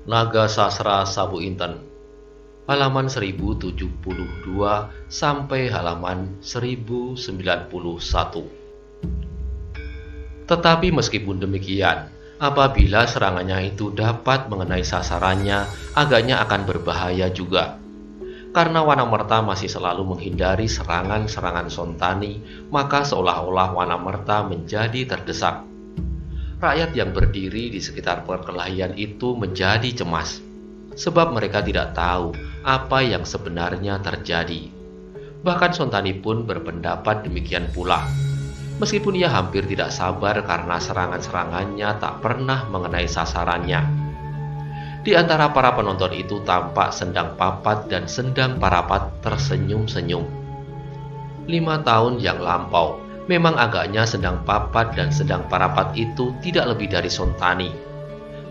Naga Sastra Sabu Inten, halaman 1072 sampai halaman 1091. Tetapi meskipun demikian, apabila serangannya itu dapat mengenai sasarannya, agaknya akan berbahaya juga. Karena Wanamerta masih selalu menghindari serangan-serangan Sontani, maka seolah-olah Wanamerta menjadi terdesak. Rakyat yang berdiri di sekitar perkelahian itu menjadi cemas, sebab mereka tidak tahu apa yang sebenarnya terjadi. Bahkan Sontani pun berpendapat demikian pula. Meskipun ia hampir tidak sabar karena serangan-serangannya tak pernah mengenai sasarannya. Di antara para penonton itu tampak Sendang Papat dan Sendang Parapat tersenyum-senyum. 5 tahun yang lampau, memang agaknya Sendang Papat dan Sendang Parapat itu tidak lebih dari Sontani.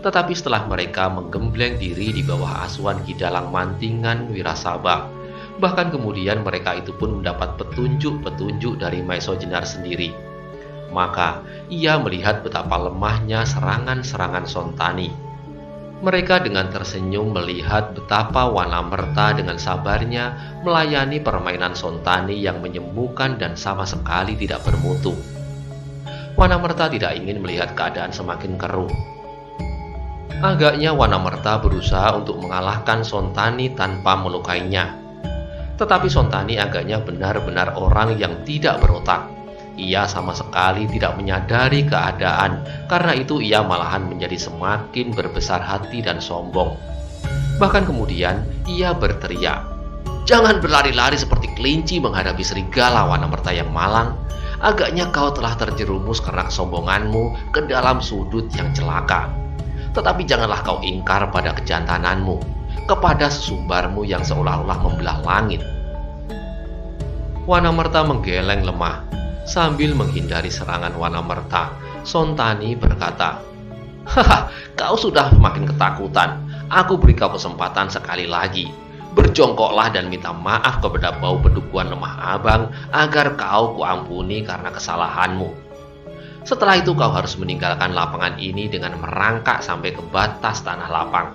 Tetapi setelah mereka menggembleng diri di bawah asuhan Ki Dalang Mantingan Wirasaba, bahkan kemudian mereka itu pun mendapat petunjuk-petunjuk dari Maeso Jenar sendiri, maka ia melihat betapa lemahnya serangan-serangan Sontani. Mereka dengan tersenyum melihat betapa Wanamerta dengan sabarnya melayani permainan Sontani yang menyembuhkan dan sama sekali tidak bermutu. Wanamerta tidak ingin melihat keadaan semakin keruh. Agaknya Wanamerta berusaha untuk mengalahkan Sontani tanpa melukainya. Tetapi Sontani agaknya benar-benar orang yang tidak berotak. Ia sama sekali tidak menyadari keadaan, karena itu ia malahan menjadi semakin berbesar hati dan sombong. Bahkan kemudian ia berteriak, "Jangan berlari-lari seperti kelinci menghadapi serigala, Wanamerta yang malang. Agaknya kau telah terjerumus karena kesombonganmu ke dalam sudut yang celaka. Tetapi janganlah kau ingkar pada kejantananmu, kepada sesumbarmu yang seolah-olah membelah langit." Wanamerta menggeleng lemah. Sambil menghindari serangan Wanamerta, Sontani berkata, "Haha, kau sudah makin ketakutan. Aku beri kau kesempatan sekali lagi. Berjongkoklah dan minta maaf kepada bau bedukuan lemah abang agar kau kuampuni karena kesalahanmu. Setelah itu kau harus meninggalkan lapangan ini dengan merangkak sampai ke batas tanah lapang."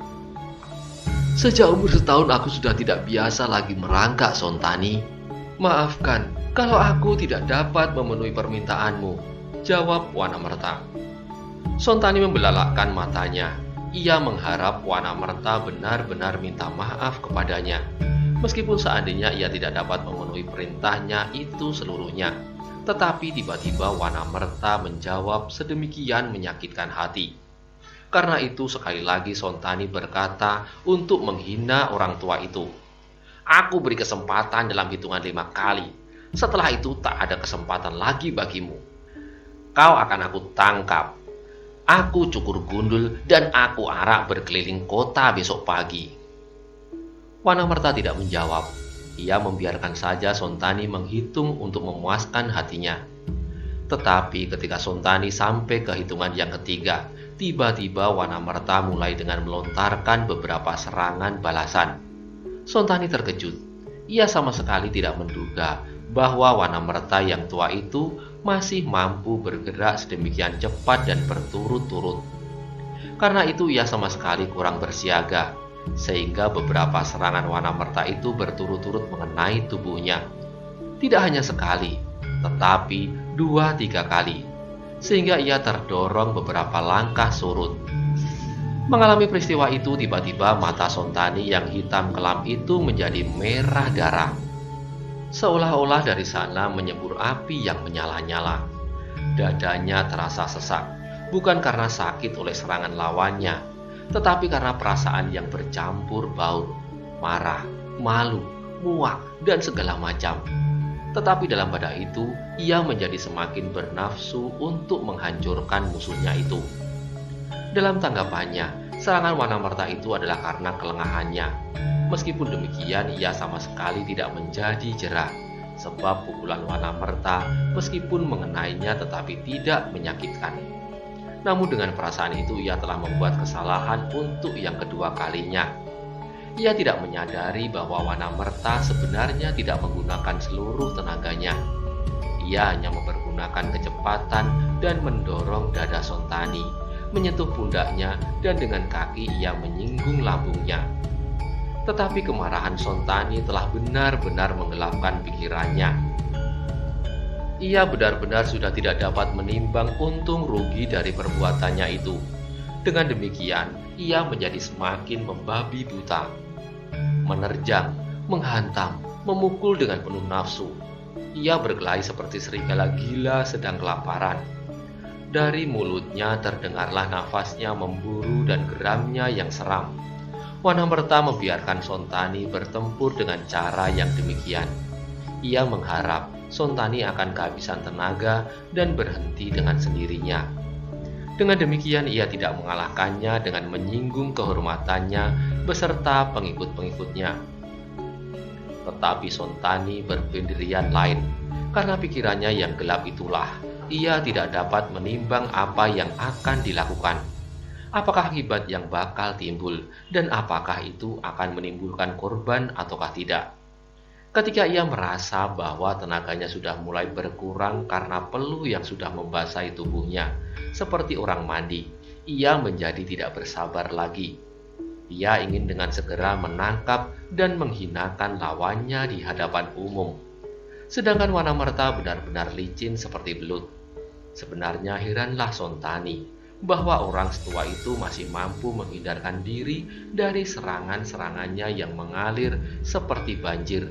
"Sejak umur setahun aku sudah tidak biasa lagi merangkak, Sontani. Maafkan kalau aku tidak dapat memenuhi permintaanmu," jawab Wanamerta. Sontani membelalakkan matanya. Ia mengharap Wanamerta benar-benar minta maaf kepadanya, meskipun seandainya ia tidak dapat memenuhi perintahnya itu seluruhnya. Tetapi tiba-tiba Wanamerta menjawab sedemikian menyakitkan hati. Karena itu sekali lagi Sontani berkata untuk menghina orang tua itu, "Aku beri kesempatan dalam hitungan 5 kali. Setelah itu tak ada kesempatan lagi bagimu. Kau akan aku tangkap. Aku cukur gundul dan aku arak berkeliling kota besok pagi." Wanamerta tidak menjawab. Ia membiarkan saja Sontani menghitung untuk memuaskan hatinya. Tetapi ketika Sontani sampai ke hitungan yang ketiga, tiba-tiba Wanamerta mulai dengan melontarkan beberapa serangan balasan. Sontani terkejut. Ia sama sekali tidak menduga bahwa Wanamerta yang tua itu masih mampu bergerak sedemikian cepat dan berturut-turut. Karena itu ia sama sekali kurang bersiaga, sehingga beberapa serangan Wanamerta itu berturut-turut mengenai tubuhnya. Tidak hanya sekali, tetapi 2-3 kali, sehingga ia terdorong beberapa langkah surut. Mengalami peristiwa itu, tiba-tiba mata Sontani yang hitam kelam itu menjadi merah darah. Seolah-olah dari sana menyembur api yang menyala-nyala. Dadanya terasa sesak, bukan karena sakit oleh serangan lawannya, tetapi karena perasaan yang bercampur baur, marah, malu, muak, dan segala macam. Tetapi dalam pada itu, ia menjadi semakin bernafsu untuk menghancurkan musuhnya itu. Dalam tanggapannya, serangan Wanamerta itu adalah karena kelengahannya. Meskipun demikian, ia sama sekali tidak menjadi jerah, sebab pukulan Wanamerta meskipun mengenainya tetapi tidak menyakitkan. Namun dengan perasaan itu ia telah membuat kesalahan untuk yang kedua kalinya. Ia tidak menyadari bahwa Wanamerta sebenarnya tidak menggunakan seluruh tenaganya. Ia hanya mempergunakan kecepatan dan mendorong dada Sontani, menyentuh pundaknya, dan dengan kaki ia menyinggung lambungnya. Tetapi kemarahan Sontani telah benar-benar menggelapkan pikirannya. Ia benar-benar sudah tidak dapat menimbang untung rugi dari perbuatannya itu. Dengan demikian, ia menjadi semakin membabi buta, menerjang, menghantam, memukul dengan penuh nafsu. Ia berkelahi seperti serigala gila sedang kelaparan. Dari mulutnya terdengarlah nafasnya memburu dan geramnya yang seram. Wanamerta membiarkan Sontani bertempur dengan cara yang demikian. Ia mengharap Sontani akan kehabisan tenaga dan berhenti dengan sendirinya. Dengan demikian ia tidak mengalahkannya dengan menyinggung kehormatannya beserta pengikut-pengikutnya. Tetapi Sontani berpendirian lain. Karena pikirannya yang gelap itulah, ia tidak dapat menimbang apa yang akan dilakukan. Apakah akibat yang bakal timbul, dan apakah itu akan menimbulkan korban ataukah tidak. Ketika ia merasa bahwa tenaganya sudah mulai berkurang karena peluh yang sudah membasahi tubuhnya, seperti orang mandi, ia menjadi tidak bersabar lagi. Ia ingin dengan segera menangkap dan menghinakan lawannya di hadapan umum. Sedangkan Wanamerta benar-benar licin seperti belut. Sebenarnya heranlah Sontani bahwa orang setua itu masih mampu menghindarkan diri dari serangan-serangannya yang mengalir seperti banjir.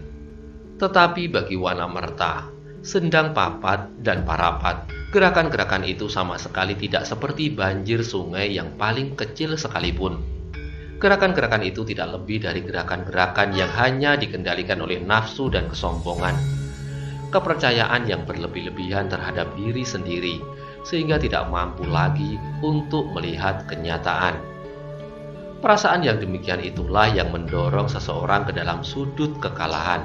Tetapi bagi Wanamerta, Sendang Papat dan Parapat, gerakan-gerakan itu sama sekali tidak seperti banjir sungai yang paling kecil sekalipun. Gerakan-gerakan itu tidak lebih dari gerakan-gerakan yang hanya dikendalikan oleh nafsu dan kesombongan. Kepercayaan yang berlebih-lebihan terhadap diri sendiri, sehingga tidak mampu lagi untuk melihat kenyataan. Perasaan yang demikian itulah yang mendorong seseorang ke dalam sudut kekalahan.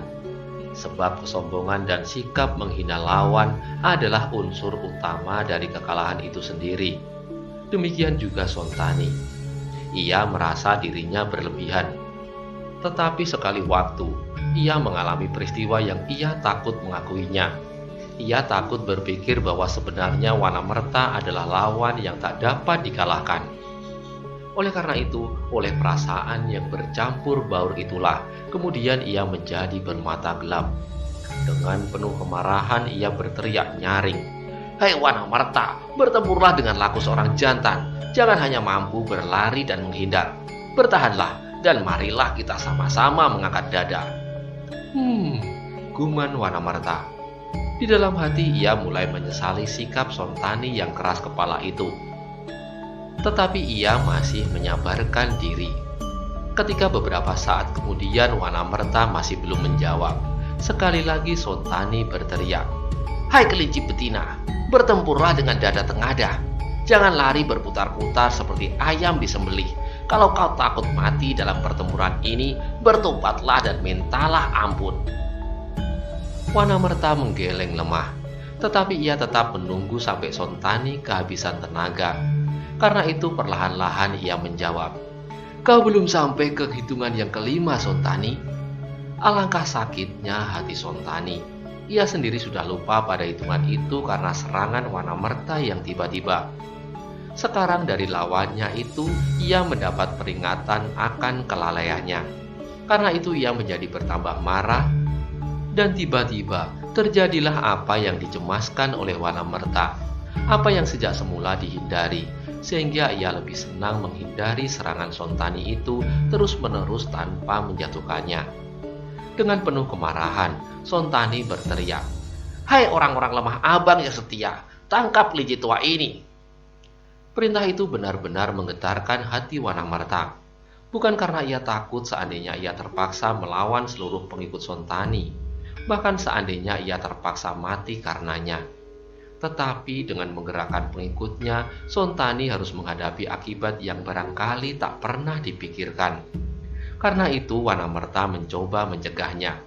Sebab kesombongan dan sikap menghina lawan adalah unsur utama dari kekalahan itu sendiri. Demikian juga Sontani. Ia merasa dirinya berlebihan. Tetapi sekali waktu, ia mengalami peristiwa yang ia takut mengakuinya. Ia takut berpikir bahwa sebenarnya Wanamerta adalah lawan yang tak dapat dikalahkan. Oleh karena itu, oleh perasaan yang bercampur baur itulah, kemudian ia menjadi bermata gelap. Dengan penuh kemarahan ia berteriak nyaring, "Hei Wanamerta, bertempurlah dengan laku seorang jantan. Jangan hanya mampu berlari dan menghindar. Bertahanlah dan marilah kita sama-sama mengangkat dada." Guman Wanamerta. Di dalam hati ia mulai menyesali sikap Sontani yang keras kepala itu. Tetapi ia masih menyabarkan diri. Ketika beberapa saat kemudian Wanamerta masih belum menjawab, sekali lagi Sontani berteriak, "Hai kelinci betina, bertempurlah dengan dada tengadah. Jangan lari berputar-putar seperti ayam disembelih. Kalau kau takut mati dalam pertempuran ini, bertobatlah dan mintalah ampun." Wanamerta menggeleng lemah, tetapi ia tetap menunggu sampai Sontani kehabisan tenaga. Karena itu perlahan-lahan ia menjawab, "Kau belum sampai ke hitungan yang kelima, Sontani." Alangkah sakitnya hati Sontani. Ia sendiri sudah lupa pada hitungan itu karena serangan Wanamerta yang tiba-tiba. Sekarang dari lawannya itu, ia mendapat peringatan akan kelalaiannya. Karena itu ia menjadi bertambah marah. Dan tiba-tiba terjadilah apa yang dicemaskan oleh Wanamerta, apa yang sejak semula dihindari, sehingga ia lebih senang menghindari serangan Sontani itu terus-menerus tanpa menjatuhkannya. Dengan penuh kemarahan, Sontani berteriak, "Hai orang-orang lemah abang yang setia, tangkap kelinci tua ini." Perintah itu benar-benar menggetarkan hati Wanamerta. Bukan karena ia takut seandainya ia terpaksa melawan seluruh pengikut Sontani, bahkan seandainya ia terpaksa mati karenanya. Tetapi dengan menggerakkan pengikutnya, Sontani harus menghadapi akibat yang barangkali tak pernah dipikirkan. Karena itu Wanamerta mencoba mencegahnya.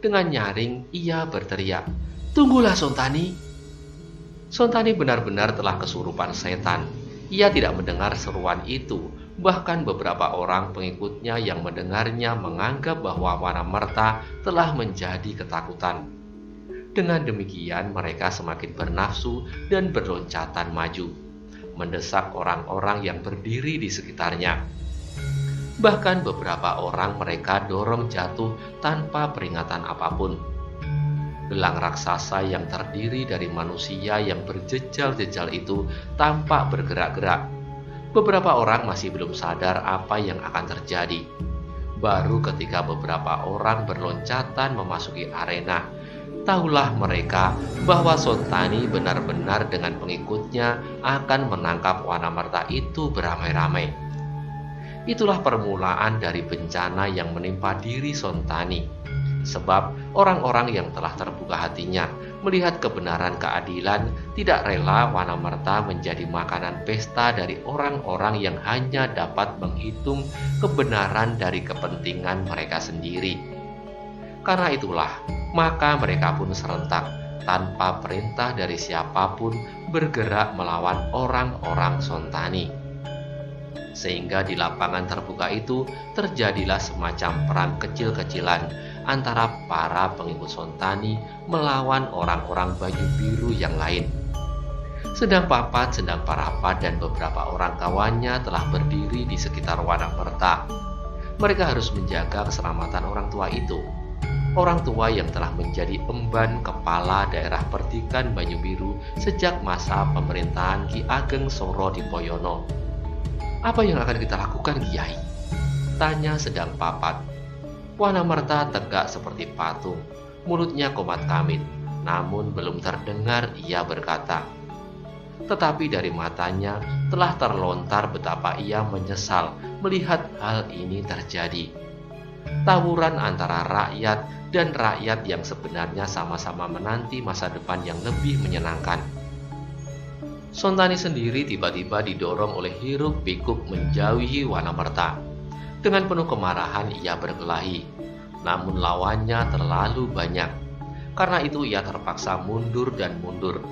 Dengan nyaring ia berteriak, "Tunggulah Sontani." Sontani benar-benar telah kesurupan setan. Ia tidak mendengar seruan itu. Bahkan beberapa orang pengikutnya yang mendengarnya menganggap bahwa Wanamerta telah menjadi ketakutan. Dengan demikian mereka semakin bernafsu dan berloncatan maju. mendesak orang-orang yang berdiri di sekitarnya. Bahkan beberapa orang mereka dorong jatuh tanpa peringatan apapun. Gelang raksasa yang terdiri dari manusia yang berjejal-jejal itu tampak bergerak-gerak. Beberapa orang masih belum sadar apa yang akan terjadi. Baru ketika beberapa orang berloncatan memasuki arena, tahulah mereka bahwa Sontani benar-benar dengan pengikutnya akan menangkap Wanamerta itu beramai-ramai. Itulah permulaan dari bencana yang menimpa diri Sontani. Sebab orang-orang yang telah terbuka hatinya melihat kebenaran keadilan tidak rela Wanamerta menjadi makanan pesta dari orang-orang yang hanya dapat menghitung kebenaran dari kepentingan mereka sendiri. Karena itulah, maka mereka pun serentak tanpa perintah dari siapapun bergerak melawan orang-orang Sontani. Sehingga di lapangan terbuka itu terjadilah semacam perang kecil-kecilan antara para pengikut Sontani melawan orang-orang baju biru yang lain. Sedang Papat, Sendang Parapat, dan beberapa orang kawannya telah berdiri di sekitar Wanamerta. Mereka harus menjaga keselamatan orang tua itu. Orang tua yang telah menjadi emban kepala daerah Pertikan Banyu Biru sejak masa pemerintahan Ki Ageng Soro Dipoyono. "Apa yang akan kita lakukan, Kiai?" tanya Sendang Papat. Wanamerta tegak seperti patung, mulutnya komat kamit, namun belum terdengar ia berkata. Tetapi dari matanya telah terlontar betapa ia menyesal melihat hal ini terjadi. Tawuran antara rakyat dan rakyat yang sebenarnya sama-sama menanti masa depan yang lebih menyenangkan. Sontani sendiri tiba-tiba didorong oleh hiruk-pikuk menjauhi Wanamerta. Dengan penuh kemarahan ia berkelahi, namun lawannya terlalu banyak. Karena itu ia terpaksa mundur dan mundur.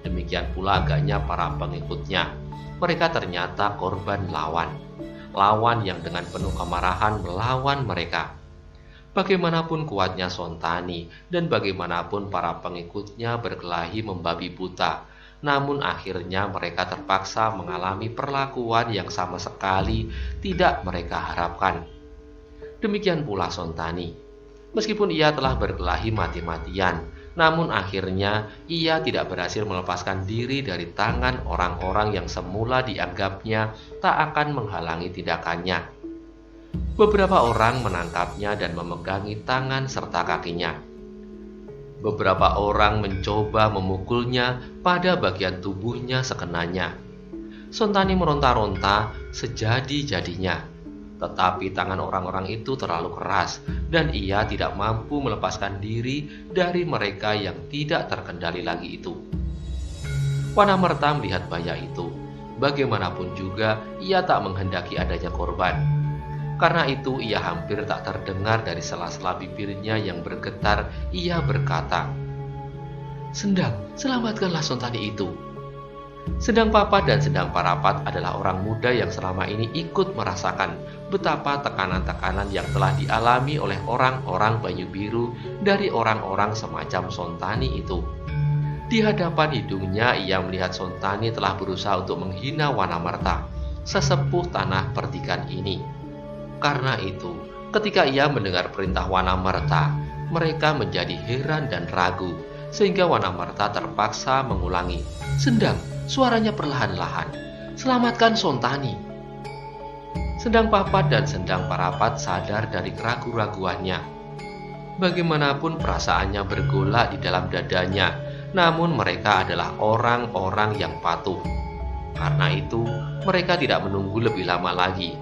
Demikian pula agaknya para pengikutnya. Mereka ternyata korban lawan. Lawan yang dengan penuh kemarahan melawan mereka. Bagaimanapun kuatnya Sontani dan bagaimanapun para pengikutnya berkelahi membabi buta, namun akhirnya mereka terpaksa mengalami perlakuan yang sama sekali tidak mereka harapkan. Demikian pula Sontani. Meskipun ia telah berkelahi mati-matian, namun akhirnya ia tidak berhasil melepaskan diri dari tangan orang-orang yang semula dianggapnya tak akan menghalangi tindakannya. Beberapa orang menangkapnya dan memegangi tangan serta kakinya. Beberapa orang mencoba memukulnya pada bagian tubuhnya sekenanya. Sontani meronta-ronta sejadi-jadinya. Tetapi tangan orang-orang itu terlalu keras dan ia tidak mampu melepaskan diri dari mereka yang tidak terkendali lagi itu. Wanamerta melihat bahaya itu. Bagaimanapun juga ia tak menghendaki adanya korban. Karena itu ia hampir tak terdengar dari sela-sela bibirnya yang bergetar, ia berkata, "Sendang, selamatkanlah Sontani itu." Sendang Papat dan Sendang Parapat adalah orang muda yang selama ini ikut merasakan betapa tekanan-tekanan yang telah dialami oleh orang-orang Banyu Biru dari orang-orang semacam Sontani itu. Di hadapan hidungnya ia melihat Sontani telah berusaha untuk menghina Wanamerta, sesepuh tanah Pertikan ini. Karena itu, ketika ia mendengar perintah Wanamerta, mereka menjadi heran dan ragu, sehingga Wanamerta terpaksa mengulangi, "Sendang, suaranya perlahan-lahan. Selamatkan Sontani." Sendang Papat dan Sendang Parapat sadar dari keraguan-raguannya. Bagaimanapun perasaannya bergolak di dalam dadanya, namun mereka adalah orang-orang yang patuh. Karena itu, mereka tidak menunggu lebih lama lagi.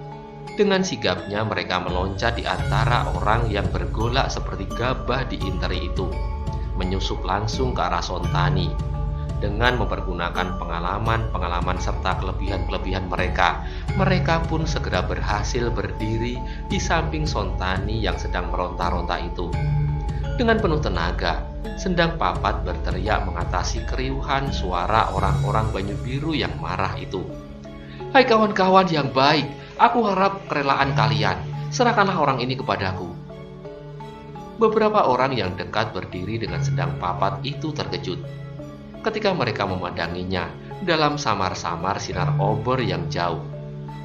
Dengan sigapnya mereka meloncat di antara orang yang bergolak seperti gabah di interi itu, menyusup langsung ke arah Sontani. Dengan mempergunakan pengalaman serta kelebihan-kelebihan mereka, mereka pun segera berhasil berdiri di samping Sontani yang sedang meronta-ronta itu. Dengan penuh tenaga, Sendang Papat berteriak mengatasi keriuhan suara orang-orang Banyu Biru yang marah itu. "Hai kawan-kawan yang baik, aku harap kerelaan kalian. Serahkanlah orang ini kepadaku." Beberapa orang yang dekat berdiri dengan Sendang Papat itu terkejut. Ketika mereka memandanginya, dalam samar-samar sinar obor yang jauh.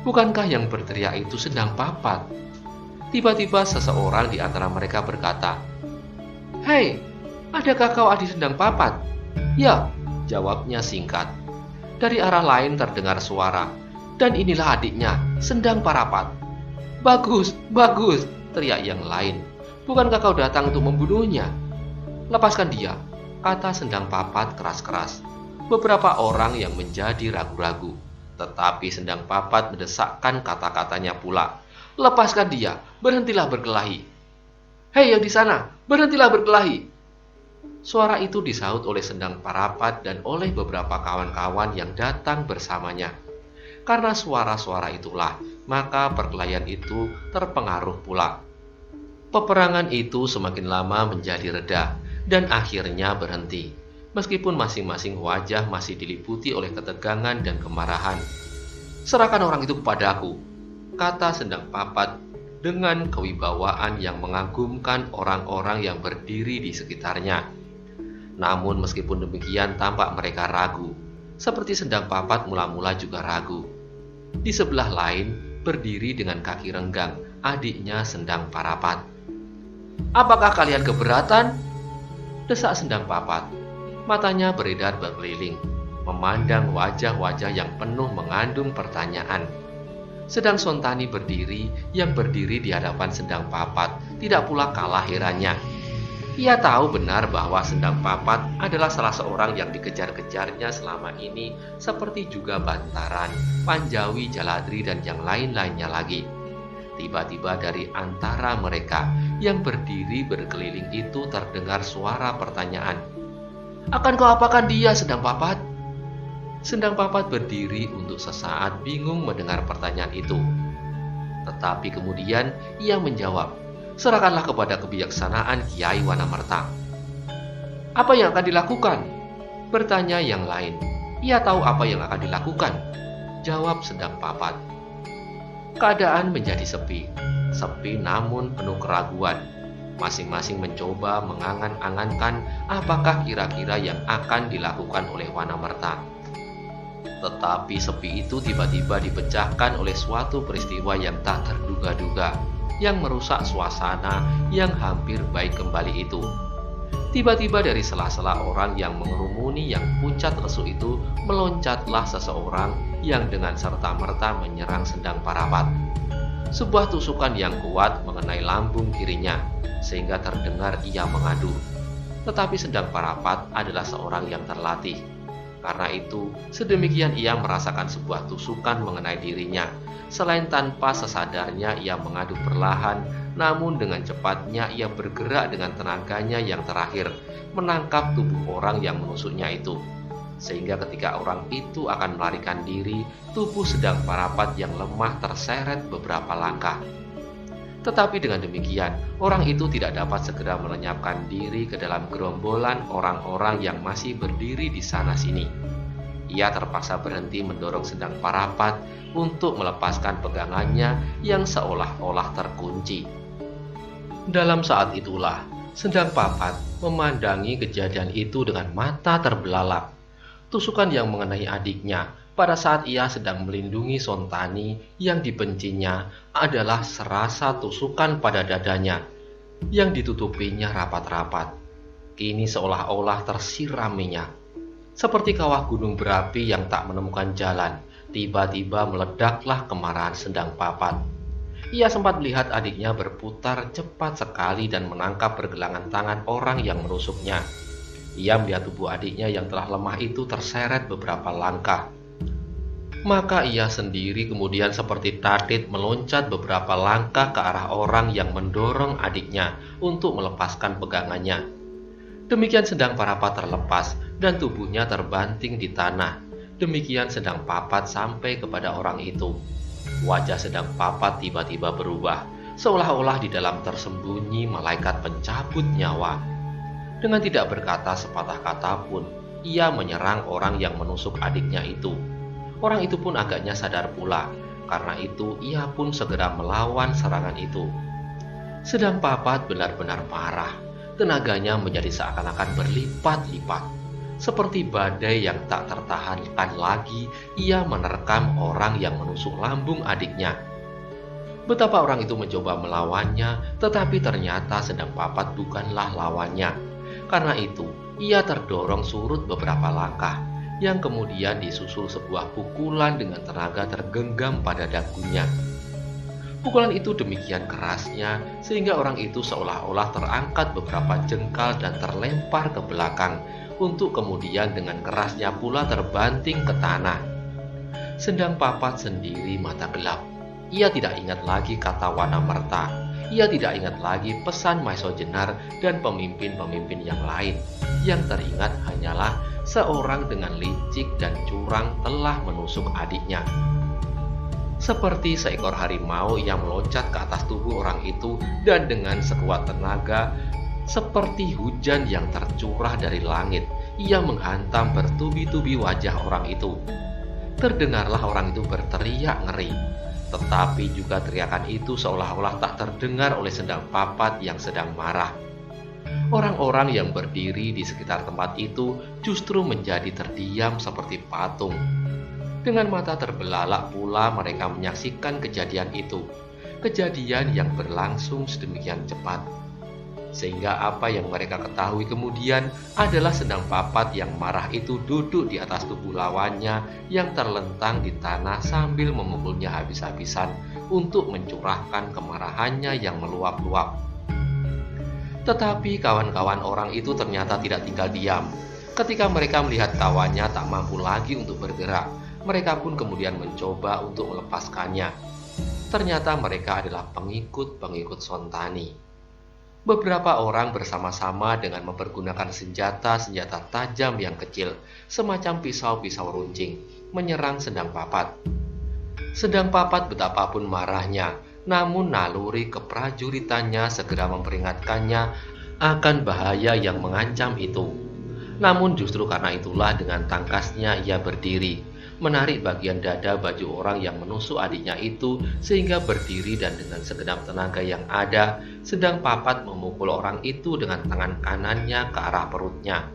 Bukankah yang berteriak itu Sendang Papat? Tiba-tiba seseorang di antara mereka berkata, "Hei, adakah kau adik Sendang Papat?" "Ya," jawabnya singkat. Dari arah lain terdengar suara, "Dan inilah adiknya, Sendang Parapat." "Bagus, bagus," teriak yang lain. "Bukankah kau datang untuk membunuhnya?" "Lepaskan dia," kata Sendang Papat keras-keras. Beberapa orang yang menjadi ragu-ragu, tetapi Sendang Papat mendesakkan kata-katanya pula. "Lepaskan dia, berhentilah berkelahi." "Hei yang di sana, berhentilah berkelahi." Suara itu disaut oleh Sendang Parapat dan oleh beberapa kawan-kawan yang datang bersamanya. Karena suara-suara itulah, maka perkelahian itu terpengaruh pula. Peperangan itu semakin lama menjadi reda dan akhirnya berhenti, meskipun masing-masing wajah masih diliputi oleh ketegangan dan kemarahan. "Serahkan orang itu kepadaku," kata Sendang Papat dengan kewibawaan yang mengagumkan orang-orang yang berdiri di sekitarnya. Namun meskipun demikian tampak mereka ragu, seperti Sendang Papat mula-mula juga ragu. Di sebelah lain berdiri dengan kaki renggang adiknya Sendang Parapat. "Apakah kalian keberatan?" desak Sendang Papat. Matanya beredar berkeliling, memandang wajah-wajah yang penuh mengandung pertanyaan. Sedang Sontani berdiri di hadapan Sendang Papat tidak pula kalah herannya. Ia tahu benar bahwa Sendang Papat adalah salah seorang yang dikejar-kejarnya selama ini, seperti juga Bantaran, Panjawi, Jaladri, dan yang lain-lainnya lagi. Tiba-tiba dari antara mereka yang berdiri berkeliling itu terdengar suara pertanyaan. "Akan kau apakan dia, Sendang Papat?" Sendang Papat berdiri untuk sesaat bingung mendengar pertanyaan itu. Tetapi kemudian ia menjawab, "Serahkanlah kepada kebijaksanaan Kiai Wanamerta." "Apa yang akan dilakukan?" bertanya yang lain. "Ia tahu apa yang akan dilakukan," jawab Sendang Papat. Keadaan menjadi sepi namun penuh keraguan. Masing-masing mencoba mengangan-angankan apakah kira-kira yang akan dilakukan oleh Wanamerta. Tetapi sepi itu tiba-tiba dipecahkan oleh suatu peristiwa yang tak terduga-duga, yang merusak suasana yang hampir baik kembali itu. Tiba-tiba dari sela-sela orang yang mengerumuni yang pucat lesu itu, meloncatlah seseorang yang dengan serta-merta menyerang Sendang Parapat. Sebuah tusukan yang kuat mengenai lambung kirinya, sehingga terdengar ia mengadu. Tetapi Sendang Parapat adalah seorang yang terlatih. Karena itu, sedemikian ia merasakan sebuah tusukan mengenai dirinya. Selain tanpa sesadarnya ia mengadu perlahan, namun dengan cepatnya ia bergerak dengan tenaganya yang terakhir, menangkap tubuh orang yang menusuknya itu. Sehingga ketika orang itu akan melarikan diri, tubuh Sendang Parapat yang lemah terseret beberapa langkah. Tetapi dengan demikian, orang itu tidak dapat segera melenyapkan diri ke dalam gerombolan orang-orang yang masih berdiri di sana-sini. Ia terpaksa berhenti mendorong Sendang Parapat untuk melepaskan pegangannya yang seolah-olah terkunci. Dalam saat itulah, Sendang Papat memandangi kejadian itu dengan mata terbelalak. Tusukan yang mengenai adiknya pada saat ia sedang melindungi Sontani yang dibencinya adalah serasa tusukan pada dadanya yang ditutupinya rapat-rapat. Kini seolah-olah tersiram minyak. Seperti kawah gunung berapi yang tak menemukan jalan, tiba-tiba meledaklah kemarahan Sendang Papat. Ia sempat melihat adiknya berputar cepat sekali dan menangkap pergelangan tangan orang yang menusuknya. Ia melihat tubuh adiknya yang telah lemah itu terseret beberapa langkah. Maka ia sendiri kemudian seperti tatit meloncat beberapa langkah ke arah orang yang mendorong adiknya untuk melepaskan pegangannya. Demikian Sendang Parapat terlepas dan tubuhnya terbanting di tanah. Demikian Sendang Papat sampai kepada orang itu. Wajah Sendang Papat tiba-tiba berubah, seolah-olah di dalam tersembunyi malaikat pencabut nyawa. Dengan tidak berkata sepatah kata pun, ia menyerang orang yang menusuk adiknya itu. Orang itu pun agaknya sadar pula, karena itu ia pun segera melawan serangan itu. Sendang Papat benar-benar marah, tenaganya menjadi seakan-akan berlipat-lipat. Seperti badai yang tak tertahankan lagi, ia menerkam orang yang menusuk lambung adiknya. Betapa orang itu mencoba melawannya, tetapi ternyata Sendang Papat bukanlah lawannya. Karena itu, ia terdorong surut beberapa langkah, yang kemudian disusul sebuah pukulan dengan tenaga tergenggam pada dagunya. Pukulan itu demikian kerasnya, sehingga orang itu seolah-olah terangkat beberapa jengkal dan terlempar ke belakang, untuk kemudian dengan kerasnya pula terbanting ke tanah. Sendang Papat sendiri mata gelap. Ia tidak ingat lagi kata Wanamerta. Ia tidak ingat lagi pesan Maiso Jenar dan pemimpin-pemimpin yang lain. Yang teringat hanyalah seorang dengan licik dan curang telah menusuk adiknya. Seperti seekor harimau yang meloncat ke atas tubuh orang itu dan dengan sekuat tenaga, seperti hujan yang tercurah dari langit, ia menghantam bertubi-tubi wajah orang itu. Terdengarlah orang itu berteriak ngeri. Tetapi juga teriakan itu seolah-olah tak terdengar oleh Sendang Papat yang sedang marah. Orang-orang yang berdiri di sekitar tempat itu justru menjadi terdiam seperti patung. Dengan mata terbelalak pula mereka menyaksikan kejadian itu. Kejadian yang berlangsung sedemikian cepat. Sehingga apa yang mereka ketahui kemudian adalah Sendang Papat yang marah itu duduk di atas tubuh lawannya yang terlentang di tanah sambil memukulnya habis-habisan untuk mencurahkan kemarahannya yang meluap-luap. Tetapi kawan-kawan orang itu ternyata tidak tinggal diam. Ketika mereka melihat kawannya tak mampu lagi untuk bergerak, mereka pun kemudian mencoba untuk melepaskannya. Ternyata mereka adalah pengikut-pengikut Sontani. Beberapa orang bersama-sama dengan mempergunakan senjata-senjata tajam yang kecil, semacam pisau-pisau runcing, menyerang Sendang Papat. Sendang Papat betapapun marahnya, namun naluri keprajuritannya segera memperingatkannya akan bahaya yang mengancam itu. Namun justru karena itulah dengan tangkasnya ia berdiri, menarik bagian dada baju orang yang menusuk adiknya itu sehingga berdiri dan dengan segenap tenaga yang ada, Sendang Papat memukul orang itu dengan tangan kanannya ke arah perutnya.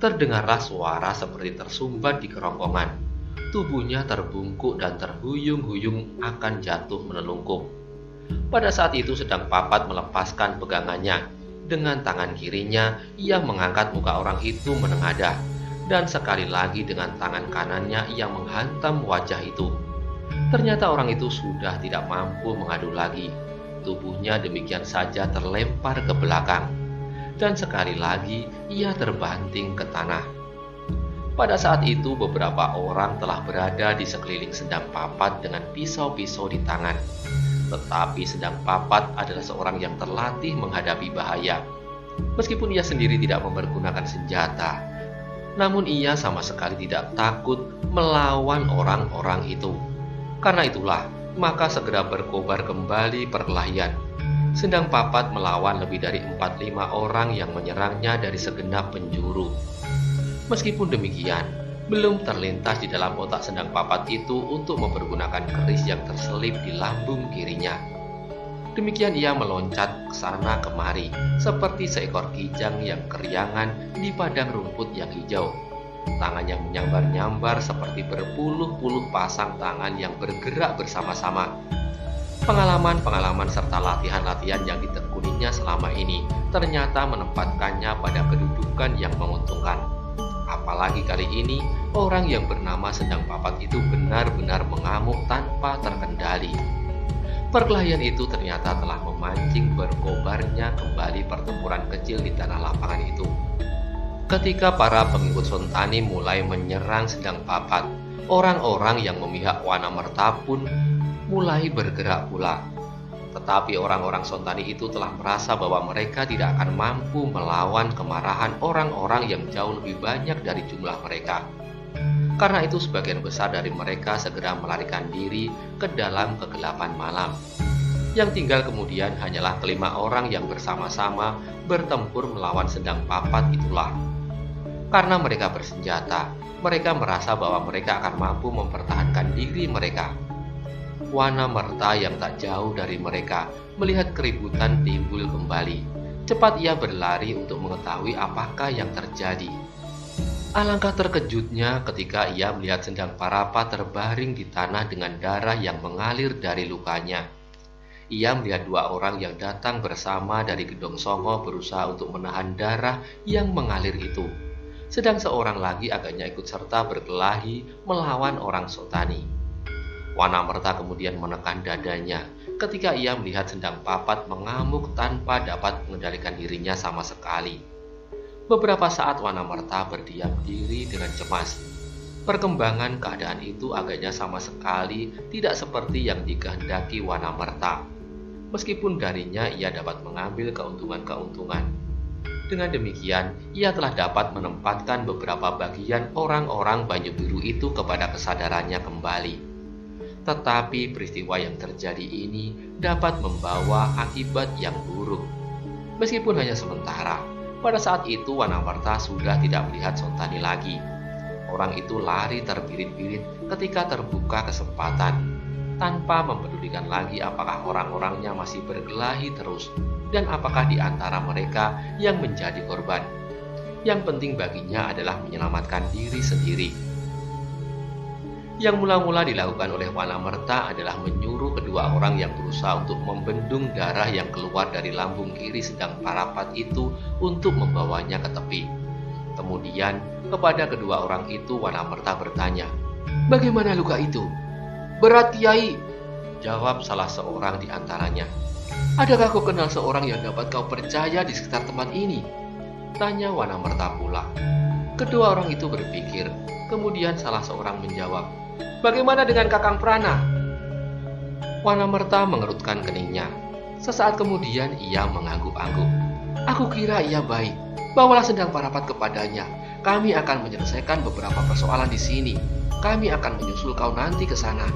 Terdengarlah suara seperti tersumbat di kerongkongan. Tubuhnya terbungkuk dan terhuyung-huyung akan jatuh menelungkup. Pada saat itu Sendang Papat melepaskan pegangannya. Dengan tangan kirinya, ia mengangkat muka orang itu menengadah. Dan sekali lagi dengan tangan kanannya ia menghantam wajah itu. Ternyata orang itu sudah tidak mampu mengadu lagi. Tubuhnya demikian saja terlempar ke belakang. Dan sekali lagi ia terbanting ke tanah. Pada saat itu beberapa orang telah berada di sekeliling Sendang Papat dengan pisau-pisau di tangan. Tetapi Sendang Papat adalah seorang yang terlatih menghadapi bahaya. Meskipun ia sendiri tidak mempergunakan senjata, namun ia sama sekali tidak takut melawan orang-orang itu. Karena itulah, maka segera berkobar kembali perkelahian. Sendang Papat melawan lebih dari 4-5 orang yang menyerangnya dari segenap penjuru. Meskipun demikian, belum terlintas di dalam otak Sendang Papat itu untuk mempergunakan keris yang terselip di lambung kirinya. Demikian ia meloncat ke sana kemari, seperti seekor kijang yang keriangan di padang rumput yang hijau. Tangannya menyambar-nyambar seperti berpuluh-puluh pasang tangan yang bergerak bersama-sama. Pengalaman-pengalaman serta latihan-latihan yang ditekuninya selama ini ternyata menempatkannya pada kedudukan yang menguntungkan. Apalagi kali ini, orang yang bernama Sendang Papat itu benar-benar mengamuk tanpa terkendali. Perkelahian itu ternyata telah memancing berkobarnya kembali pertempuran kecil di tanah lapangan itu. Ketika para pengikut Sontani mulai menyerang Sendang Papat, orang-orang yang memihak Wanamerta pun mulai bergerak pula. Tetapi orang-orang Sontani itu telah merasa bahwa mereka tidak akan mampu melawan kemarahan orang-orang yang jauh lebih banyak dari jumlah mereka. Karena itu sebagian besar dari mereka segera melarikan diri ke dalam kegelapan malam. Yang tinggal kemudian hanyalah 5 orang yang bersama-sama bertempur melawan Sendang Papat itulah. Karena mereka bersenjata, mereka merasa bahwa mereka akan mampu mempertahankan diri mereka. Wanamerta yang tak jauh dari mereka melihat keributan timbul kembali. Cepat ia berlari untuk mengetahui apakah yang terjadi. Alangkah terkejutnya ketika ia melihat Sendang Parapat terbaring di tanah dengan darah yang mengalir dari lukanya. Ia melihat dua orang yang datang bersama dari Gedong Songo berusaha untuk menahan darah yang mengalir itu. Sedang seorang lagi agaknya ikut serta berkelahi melawan orang Sotani. Wanamerta kemudian menekan dadanya ketika ia melihat Sendang Papat mengamuk tanpa dapat mengendalikan dirinya sama sekali. Beberapa saat Wanamerta berdiam diri dengan cemas. Perkembangan keadaan itu agaknya sama sekali tidak seperti yang dikehendaki Wanamerta. Meskipun darinya ia dapat mengambil keuntungan-keuntungan. Dengan demikian, ia telah dapat menempatkan beberapa bagian orang-orang Banyu Biru itu kepada kesadarannya kembali. Tetapi peristiwa yang terjadi ini dapat membawa akibat yang buruk. Meskipun hanya sementara, pada saat itu Wanamerta sudah tidak melihat Sontani lagi. Orang itu lari terbirit-birit ketika terbuka kesempatan, tanpa mempedulikan lagi apakah orang-orangnya masih berkelahi terus dan apakah di antara mereka yang menjadi korban. Yang penting baginya adalah menyelamatkan diri sendiri. Yang mula-mula dilakukan oleh Wanamerta adalah menyuruh kedua orang yang berusaha untuk membendung darah yang keluar dari lambung kiri Sendang Parapat itu untuk membawanya ke tepi. Kemudian kepada kedua orang itu Wanamerta bertanya, "Bagaimana luka itu?" "Berat, Kiai," jawab salah seorang di antaranya. "Adakah kau kenal seorang yang dapat kau percaya di sekitar tempat ini?" tanya Wanamerta pula. Kedua orang itu berpikir, kemudian salah seorang menjawab, "Bagaimana dengan Kakang Prana?" Wanamerta mengerutkan keningnya. Sesaat kemudian ia mengangguk-angguk. "Aku kira ia baik. Bawalah Sendang Parapat kepadanya. Kami akan menyelesaikan beberapa persoalan di sini. Kami akan menyusul kau nanti ke sana.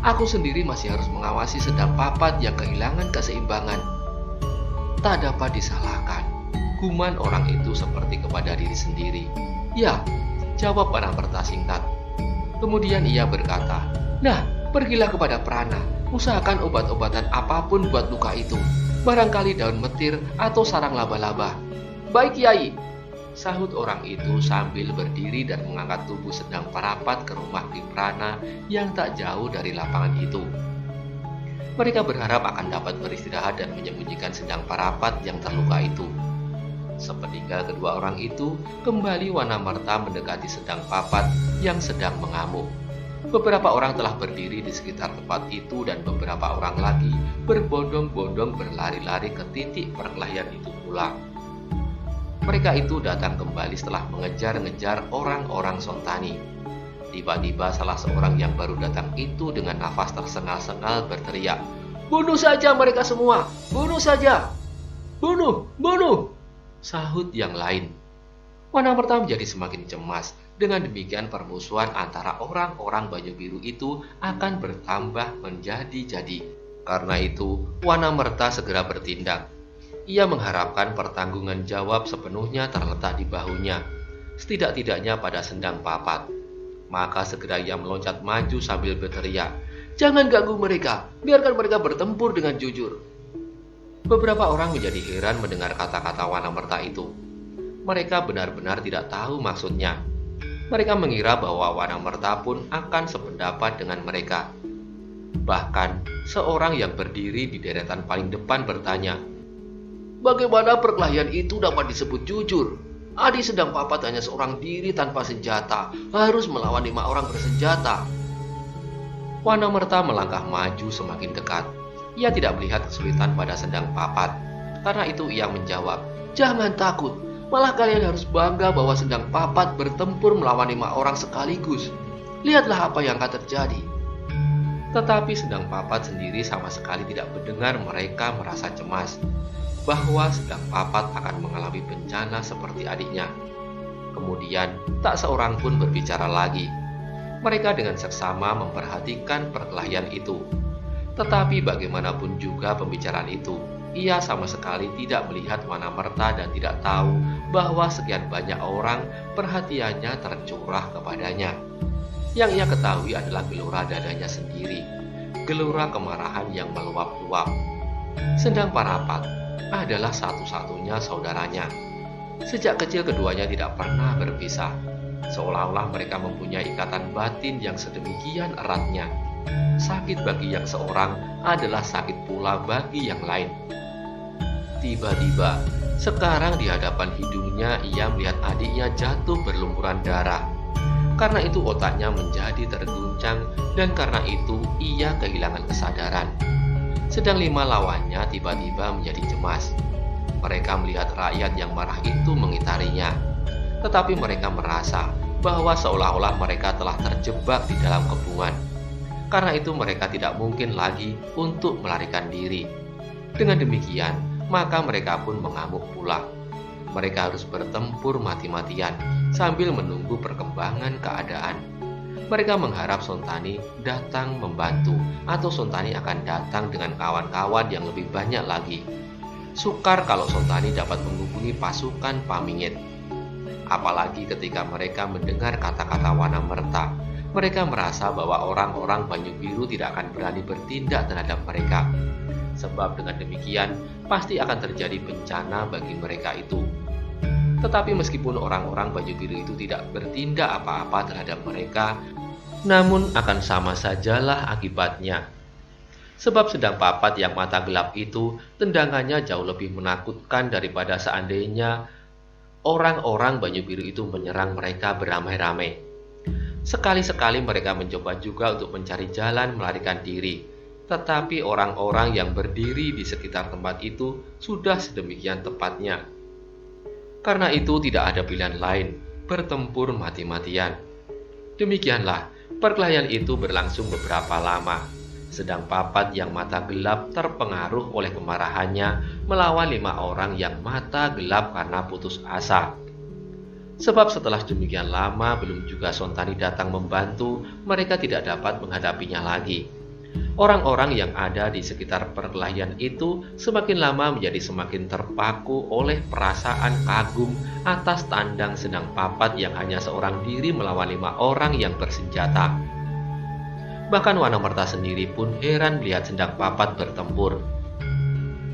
Aku sendiri masih harus mengawasi Sendang Papat yang kehilangan keseimbangan." Tak dapat disalahkan. Guman orang itu seperti kepada diri sendiri. "Ya," jawab Wanamerta singkat. Kemudian ia berkata, "Nah, pergilah kepada Prana. Usahakan obat-obatan apapun buat luka itu. Barangkali daun metir atau sarang laba-laba." "Baik, Kiai," sahut orang itu sambil berdiri dan mengangkat tubuh Sendang Parapat ke rumah Ki Prana yang tak jauh dari lapangan itu. Mereka berharap akan dapat beristirahat dan menyembunyikan Sendang Parapat yang terluka itu. Sepeninggal kedua orang itu, kembali Wanamerta mendekati Sendang Papat yang sedang mengamuk. Beberapa orang telah berdiri di sekitar tempat itu dan beberapa orang lagi berbondong-bondong berlari-lari ke titik perkelahian itu pula. Mereka itu datang kembali setelah mengejar-ngejar orang-orang Sontani. Tiba-tiba salah seorang yang baru datang itu dengan nafas tersengal-sengal berteriak, "Bunuh saja mereka semua! Bunuh saja! Bunuh! Bunuh!" sahut yang lain. Wanamerta menjadi semakin cemas. Dengan demikian permusuhan antara orang-orang Banyu Biru itu akan bertambah menjadi-jadi. Karena itu, Wanamerta segera bertindak. Ia mengharapkan pertanggungan jawab sepenuhnya terletak di bahunya, setidak-tidaknya pada Sendang Papat. Maka segera ia meloncat maju sambil berteriak, "Jangan ganggu mereka, biarkan mereka bertempur dengan jujur." Beberapa orang menjadi heran mendengar kata-kata Wanamerta itu. Mereka benar-benar tidak tahu maksudnya. Mereka mengira bahwa Wanamerta pun akan sependapat dengan mereka. Bahkan, seorang yang berdiri di deretan paling depan bertanya, "Bagaimana perkelahian itu dapat disebut jujur? Adi Sendang Papat hanya seorang diri tanpa senjata, harus melawan 5 orang bersenjata." Wanamerta melangkah maju semakin dekat. Ia tidak melihat kesulitan pada Sendang Papat. Karena itu ia menjawab, "Jangan takut, malah kalian harus bangga bahwa Sendang Papat bertempur melawan 5 orang sekaligus. Lihatlah apa yang akan terjadi." Tetapi Sendang Papat sendiri sama sekali tidak mendengar mereka merasa cemas bahwa Sendang Papat akan mengalami bencana seperti adiknya. Kemudian tak seorang pun berbicara lagi. Mereka dengan seksama memperhatikan perkelahian itu. Tetapi bagaimanapun juga pembicaraan itu, ia sama sekali tidak melihat Wanamerta dan tidak tahu bahwa sekian banyak orang perhatiannya tercurah kepadanya. Yang ia ketahui adalah gelora dadanya sendiri, gelora kemarahan yang meluap-luap. Sendang Parapat adalah satu-satunya saudaranya. Sejak kecil keduanya tidak pernah berpisah. Seolah-olah mereka mempunyai ikatan batin yang sedemikian eratnya. Sakit bagi yang seorang adalah sakit pula bagi yang lain. Tiba-tiba, sekarang di hadapan hidungnya ia melihat adiknya jatuh berlumuran darah. Karena itu otaknya menjadi terguncang dan karena itu ia kehilangan kesadaran. Sedang 5 lawannya tiba-tiba menjadi cemas. Mereka melihat rakyat yang marah itu mengitarinya. Tetapi mereka merasa bahwa seolah-olah mereka telah terjebak di dalam kepungan. Karena itu mereka tidak mungkin lagi untuk melarikan diri. Dengan demikian, maka mereka pun mengamuk pula. Mereka harus bertempur mati-matian sambil menunggu perkembangan keadaan. Mereka mengharap Sontani datang membantu atau Sontani akan datang dengan kawan-kawan yang lebih banyak lagi. Sukar kalau Sontani dapat menghubungi pasukan Pamingit. Apalagi ketika mereka mendengar kata-kata Wanamerta, mereka merasa bahwa orang-orang Banyu Biru tidak akan berani bertindak terhadap mereka. Sebab dengan demikian pasti akan terjadi bencana bagi mereka itu. Tetapi meskipun orang-orang Banyu Biru itu tidak bertindak apa-apa terhadap mereka, namun akan sama sajalah akibatnya. Sebab Sendang Papat yang mata gelap itu tendangannya jauh lebih menakutkan daripada seandainya orang-orang Banyu Biru itu menyerang mereka beramai-ramai. Sekali-sekali mereka mencoba juga untuk mencari jalan melarikan diri. Tetapi orang-orang yang berdiri di sekitar tempat itu sudah sedemikian tepatnya. Karena itu tidak ada pilihan lain, bertempur mati-matian. Demikianlah, perkelahian itu berlangsung beberapa lama. Sendang Papat yang mata gelap terpengaruh oleh kemarahannya melawan 5 orang yang mata gelap karena putus asa. Sebab setelah demikian lama belum juga Sontani datang membantu, mereka tidak dapat menghadapinya lagi. Orang-orang yang ada di sekitar perkelahian itu semakin lama menjadi semakin terpaku oleh perasaan kagum atas tandang Sendang Papat yang hanya seorang diri melawan 5 orang yang bersenjata. Bahkan Wanamerta sendiri pun heran melihat Sendang Papat bertempur.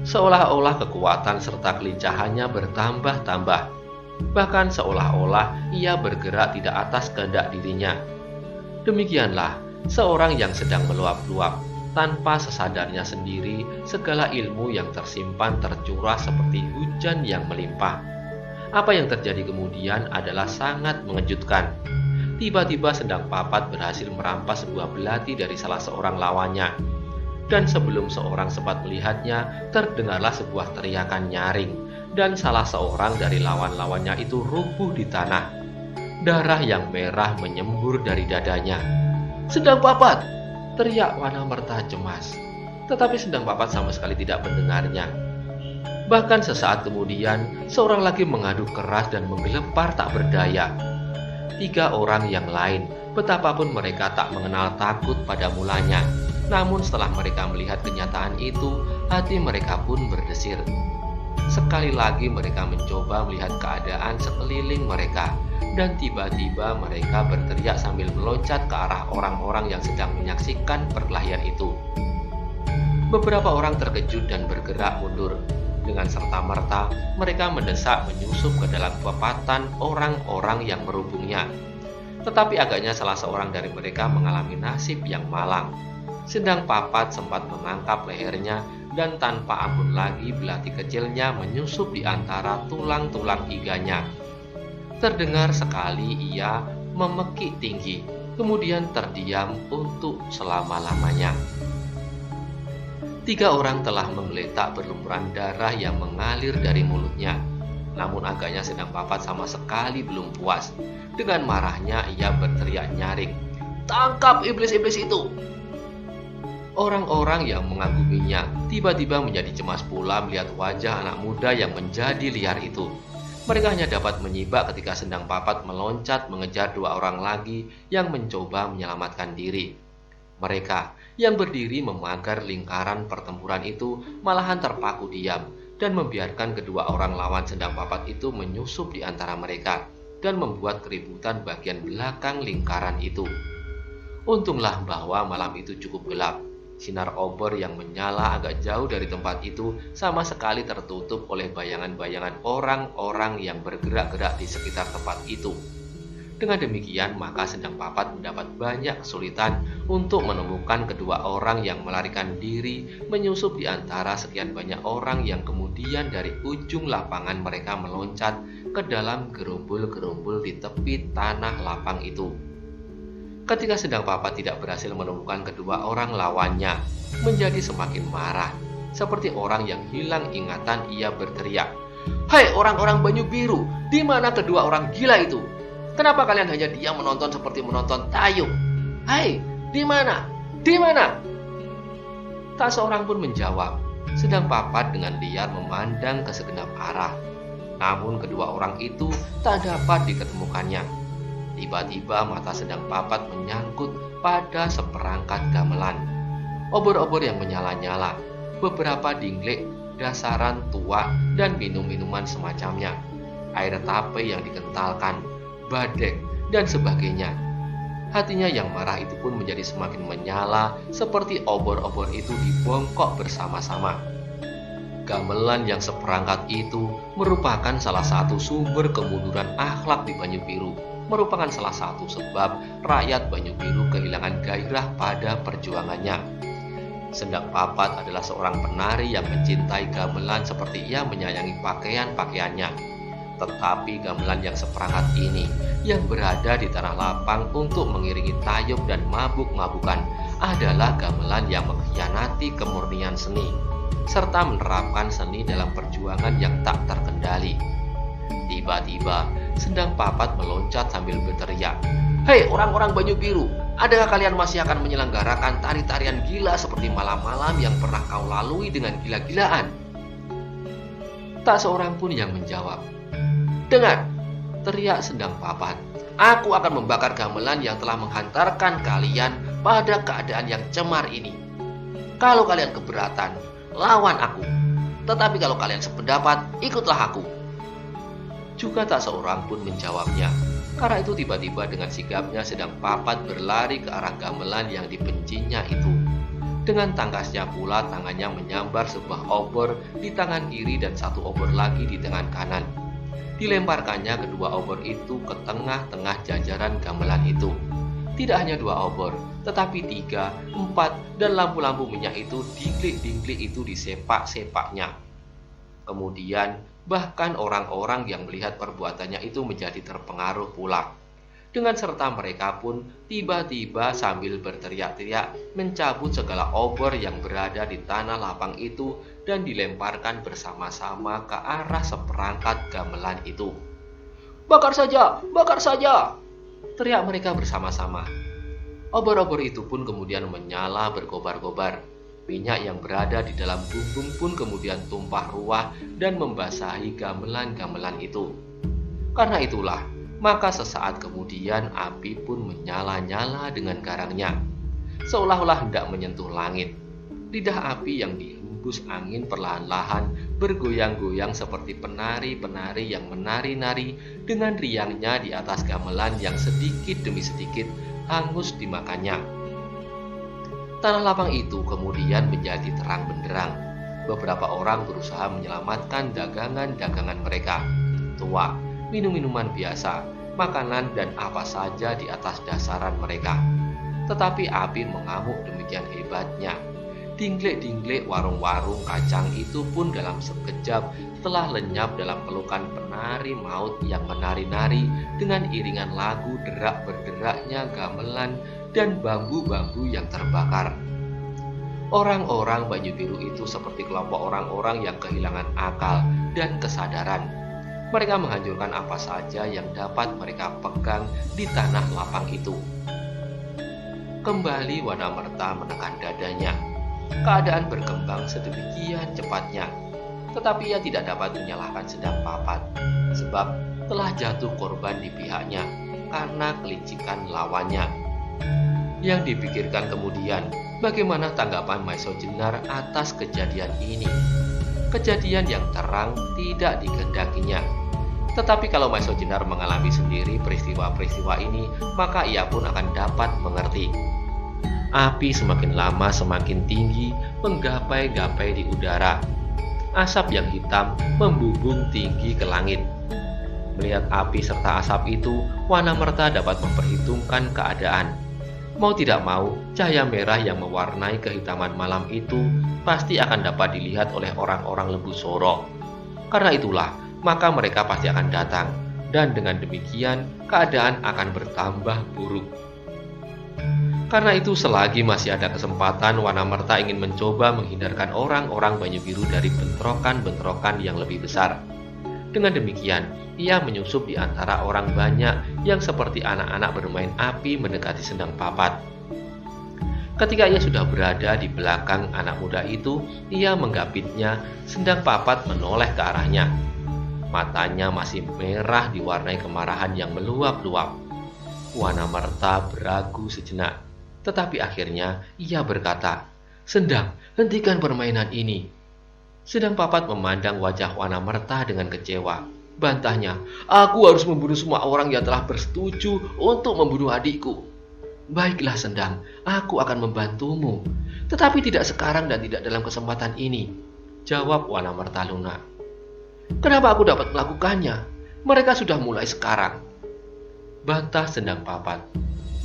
Seolah-olah kekuatan serta kelincahannya bertambah-tambah. Bahkan seolah-olah ia bergerak tidak atas kehendak dirinya. Demikianlah, seorang yang sedang meluap-luap, tanpa sesadarnya sendiri, segala ilmu yang tersimpan tercurah seperti hujan yang melimpah. Apa yang terjadi kemudian adalah sangat mengejutkan. Tiba-tiba Sendang Papat berhasil merampas sebuah belati dari salah seorang lawannya. Dan sebelum seorang sempat melihatnya, terdengarlah sebuah teriakan nyaring, dan salah seorang dari lawan-lawannya itu rubuh di tanah. Darah yang merah menyembur dari dadanya. "Sendang Papat!" teriak Wanamerta cemas. Tetapi Sendang Papat sama sekali tidak mendengarnya. Bahkan sesaat kemudian, seorang lagi mengadu keras dan menggelepar tak berdaya. 3 orang yang lain, betapapun mereka tak mengenal takut pada mulanya. Namun setelah mereka melihat kenyataan itu, hati mereka pun berdesir. Sekali lagi mereka mencoba melihat keadaan sekeliling mereka. Dan tiba-tiba mereka berteriak sambil meloncat ke arah orang-orang yang sedang menyaksikan perkelahian itu. Beberapa orang terkejut dan bergerak mundur. Dengan serta-merta, mereka mendesak menyusup ke dalam pepatan orang-orang yang merubungnya. Tetapi agaknya salah seorang dari mereka mengalami nasib yang malang. Sendang Papat sempat menangkap lehernya dan tanpa ampun lagi belati kecilnya menyusup di antara tulang-tulang iganya. Terdengar sekali ia memekik tinggi, kemudian terdiam untuk selama-lamanya. 3 orang telah menggeletak berlumuran darah yang mengalir dari mulutnya. Namun agaknya Sendang Papat sama sekali belum puas. Dengan marahnya ia berteriak nyaring, "Tangkap iblis-iblis itu!" Orang-orang yang mengaguminya tiba-tiba menjadi cemas pula melihat wajah anak muda yang menjadi liar itu. Mereka hanya dapat menyibak ketika Sendang Papat meloncat mengejar 2 orang lagi yang mencoba menyelamatkan diri. Mereka yang berdiri memagar lingkaran pertempuran itu malahan terpaku diam dan membiarkan kedua orang lawan Sendang Papat itu menyusup di antara mereka dan membuat keributan bagian belakang lingkaran itu. Untunglah bahwa malam itu cukup gelap. Sinar obor yang menyala agak jauh dari tempat itu sama sekali tertutup oleh bayangan-bayangan orang-orang yang bergerak-gerak di sekitar tempat itu. Dengan demikian, maka Sendang Papat mendapat banyak kesulitan untuk menemukan kedua orang yang melarikan diri menyusup di antara sekian banyak orang yang kemudian dari ujung lapangan mereka meloncat ke dalam gerumbul-gerumbul di tepi tanah lapang itu. Ketika Sendang Papat tidak berhasil menemukan kedua orang lawannya, menjadi semakin marah. Seperti orang yang hilang ingatan, ia berteriak, "Hai orang-orang Banyu Biru, di mana kedua orang gila itu? Kenapa kalian hanya diam menonton seperti menonton tayub? Hai, di mana? Di mana?" Tak seorang pun menjawab. Sendang Papat dengan liar memandang ke segenap arah. Namun kedua orang itu tak dapat diketemukannya. Tiba-tiba mata Sendang Papat menyangkut pada seperangkat gamelan. Obor-obor yang menyala-nyala, beberapa dinglek, dasaran tua, dan minum-minuman semacamnya. Air tape yang dikentalkan, badek, dan sebagainya. Hatinya yang marah itu pun menjadi semakin menyala, seperti obor-obor itu dibongkok bersama-sama. Gamelan yang seperangkat itu merupakan salah satu sumber kemunduran akhlak di Banyu Biru, merupakan salah satu sebab rakyat Banyu Biru kehilangan gairah pada perjuangannya. Sendang Papat adalah seorang penari yang mencintai gamelan seperti ia menyayangi pakaian-pakaiannya. Tetapi gamelan yang seperangkat ini yang berada di tanah lapang untuk mengiringi tayub dan mabuk-mabukan adalah gamelan yang mengkhianati kemurnian seni serta menerapkan seni dalam perjuangan yang tak terkendali. Tiba-tiba Sendang Papat meloncat sambil berteriak, "Hei orang-orang Banyu Biru, adakah kalian masih akan menyelenggarakan tari-tarian gila seperti malam-malam yang pernah kau lalui dengan gila-gilaan?" Tak seorang pun yang menjawab. "Dengar," teriak Sendang Papat, "aku akan membakar gamelan yang telah menghantarkan kalian pada keadaan yang cemar ini. Kalau kalian keberatan, lawan aku. Tetapi kalau kalian sependapat, ikutlah aku." Juga tak seorang pun menjawabnya. Karena itu tiba-tiba dengan sigapnya Sendang Papat berlari ke arah gamelan yang dibencinya itu. Dengan tangkasnya pula tangannya menyambar sebuah obor di tangan kiri dan satu obor lagi di tangan kanan. Dilemparkannya kedua obor itu ke tengah-tengah jajaran gamelan itu. Tidak hanya 2 obor, tetapi 3, 4, dan lampu-lampu minyak itu, dingklik-dingklik itu disepak-sepaknya. Kemudian bahkan orang-orang yang melihat perbuatannya itu menjadi terpengaruh pula. Dengan serta mereka pun tiba-tiba sambil berteriak-teriak mencabut segala obor yang berada di tanah lapang itu dan dilemparkan bersama-sama ke arah seperangkat gamelan itu. "Bakar saja! Bakar saja!" teriak mereka bersama-sama. Obor-obor itu pun kemudian menyala berkobar-kobar. Minyak yang berada di dalam bumbung pun kemudian tumpah ruah dan membasahi gamelan-gamelan itu. Karena itulah, maka sesaat kemudian api pun menyala-nyala dengan garangnya, seolah-olah hendak menyentuh langit. Lidah api yang dihembus angin perlahan-lahan bergoyang-goyang seperti penari-penari yang menari-nari dengan riangnya di atas gamelan yang sedikit demi sedikit hangus dimakannya. Tanah lapang itu kemudian menjadi terang benderang. Beberapa orang berusaha menyelamatkan dagangan-dagangan mereka. Tua, minum-minuman biasa, makanan dan apa saja di atas dasaran mereka. Tetapi api mengamuk demikian hebatnya. Dinglek-dinglek warung-warung kacang itu pun dalam sekejap telah lenyap dalam pelukan penari maut yang menari-nari dengan iringan lagu derak berderaknya gamelan dan bambu-bambu yang terbakar. Orang-orang Banyu Biru itu seperti kelompok orang-orang yang kehilangan akal dan kesadaran. Mereka menghancurkan apa saja yang dapat mereka pegang di tanah lapang itu. Kembali Wanamerta menekan dadanya. Keadaan berkembang sedemikian cepatnya, tetapi ia tidak dapat menyalahkan Sendang Papat, sebab telah jatuh korban di pihaknya karena kelicikan lawannya. Yang dipikirkan kemudian, bagaimana tanggapan Maiso Jenar atas kejadian ini? Kejadian yang terang tidak dikehendakinya. Tetapi kalau Maiso Jenar mengalami sendiri peristiwa-peristiwa ini, maka ia pun akan dapat mengerti. Api semakin lama semakin tinggi, menggapai-gapai di udara. Asap yang hitam membubung tinggi ke langit. Melihat api serta asap itu, Wanamerta dapat memperhitungkan keadaan. Mau tidak mau, cahaya merah yang mewarnai kehitaman malam itu pasti akan dapat dilihat oleh orang-orang Lembu Soro. Karena itulah, maka mereka pasti akan datang, dan dengan demikian keadaan akan bertambah buruk. Karena itu, selagi masih ada kesempatan, Wanamerta ingin mencoba menghindarkan orang-orang Banyu Biru dari bentrokan-bentrokan yang lebih besar. Dengan demikian, ia menyusup di antara orang banyak yang seperti anak-anak bermain api mendekati Sendang Papat. Ketika ia sudah berada di belakang anak muda itu, ia menggapitnya. Sendang Papat menoleh ke arahnya. Matanya masih merah diwarnai kemarahan yang meluap-luap. Wanamerta beragu sejenak, tetapi akhirnya ia berkata, "Sendang, hentikan permainan ini." Sendang Papat memandang wajah Wanamerta dengan kecewa. Bantahnya, "Aku harus membunuh semua orang yang telah bersetuju untuk membunuh adikku." "Baiklah Sendang, aku akan membantumu. Tetapi tidak sekarang dan tidak dalam kesempatan ini," jawab Wanamerta lunak. "Kenapa aku dapat melakukannya? Mereka sudah mulai sekarang," bantah Sendang Papat.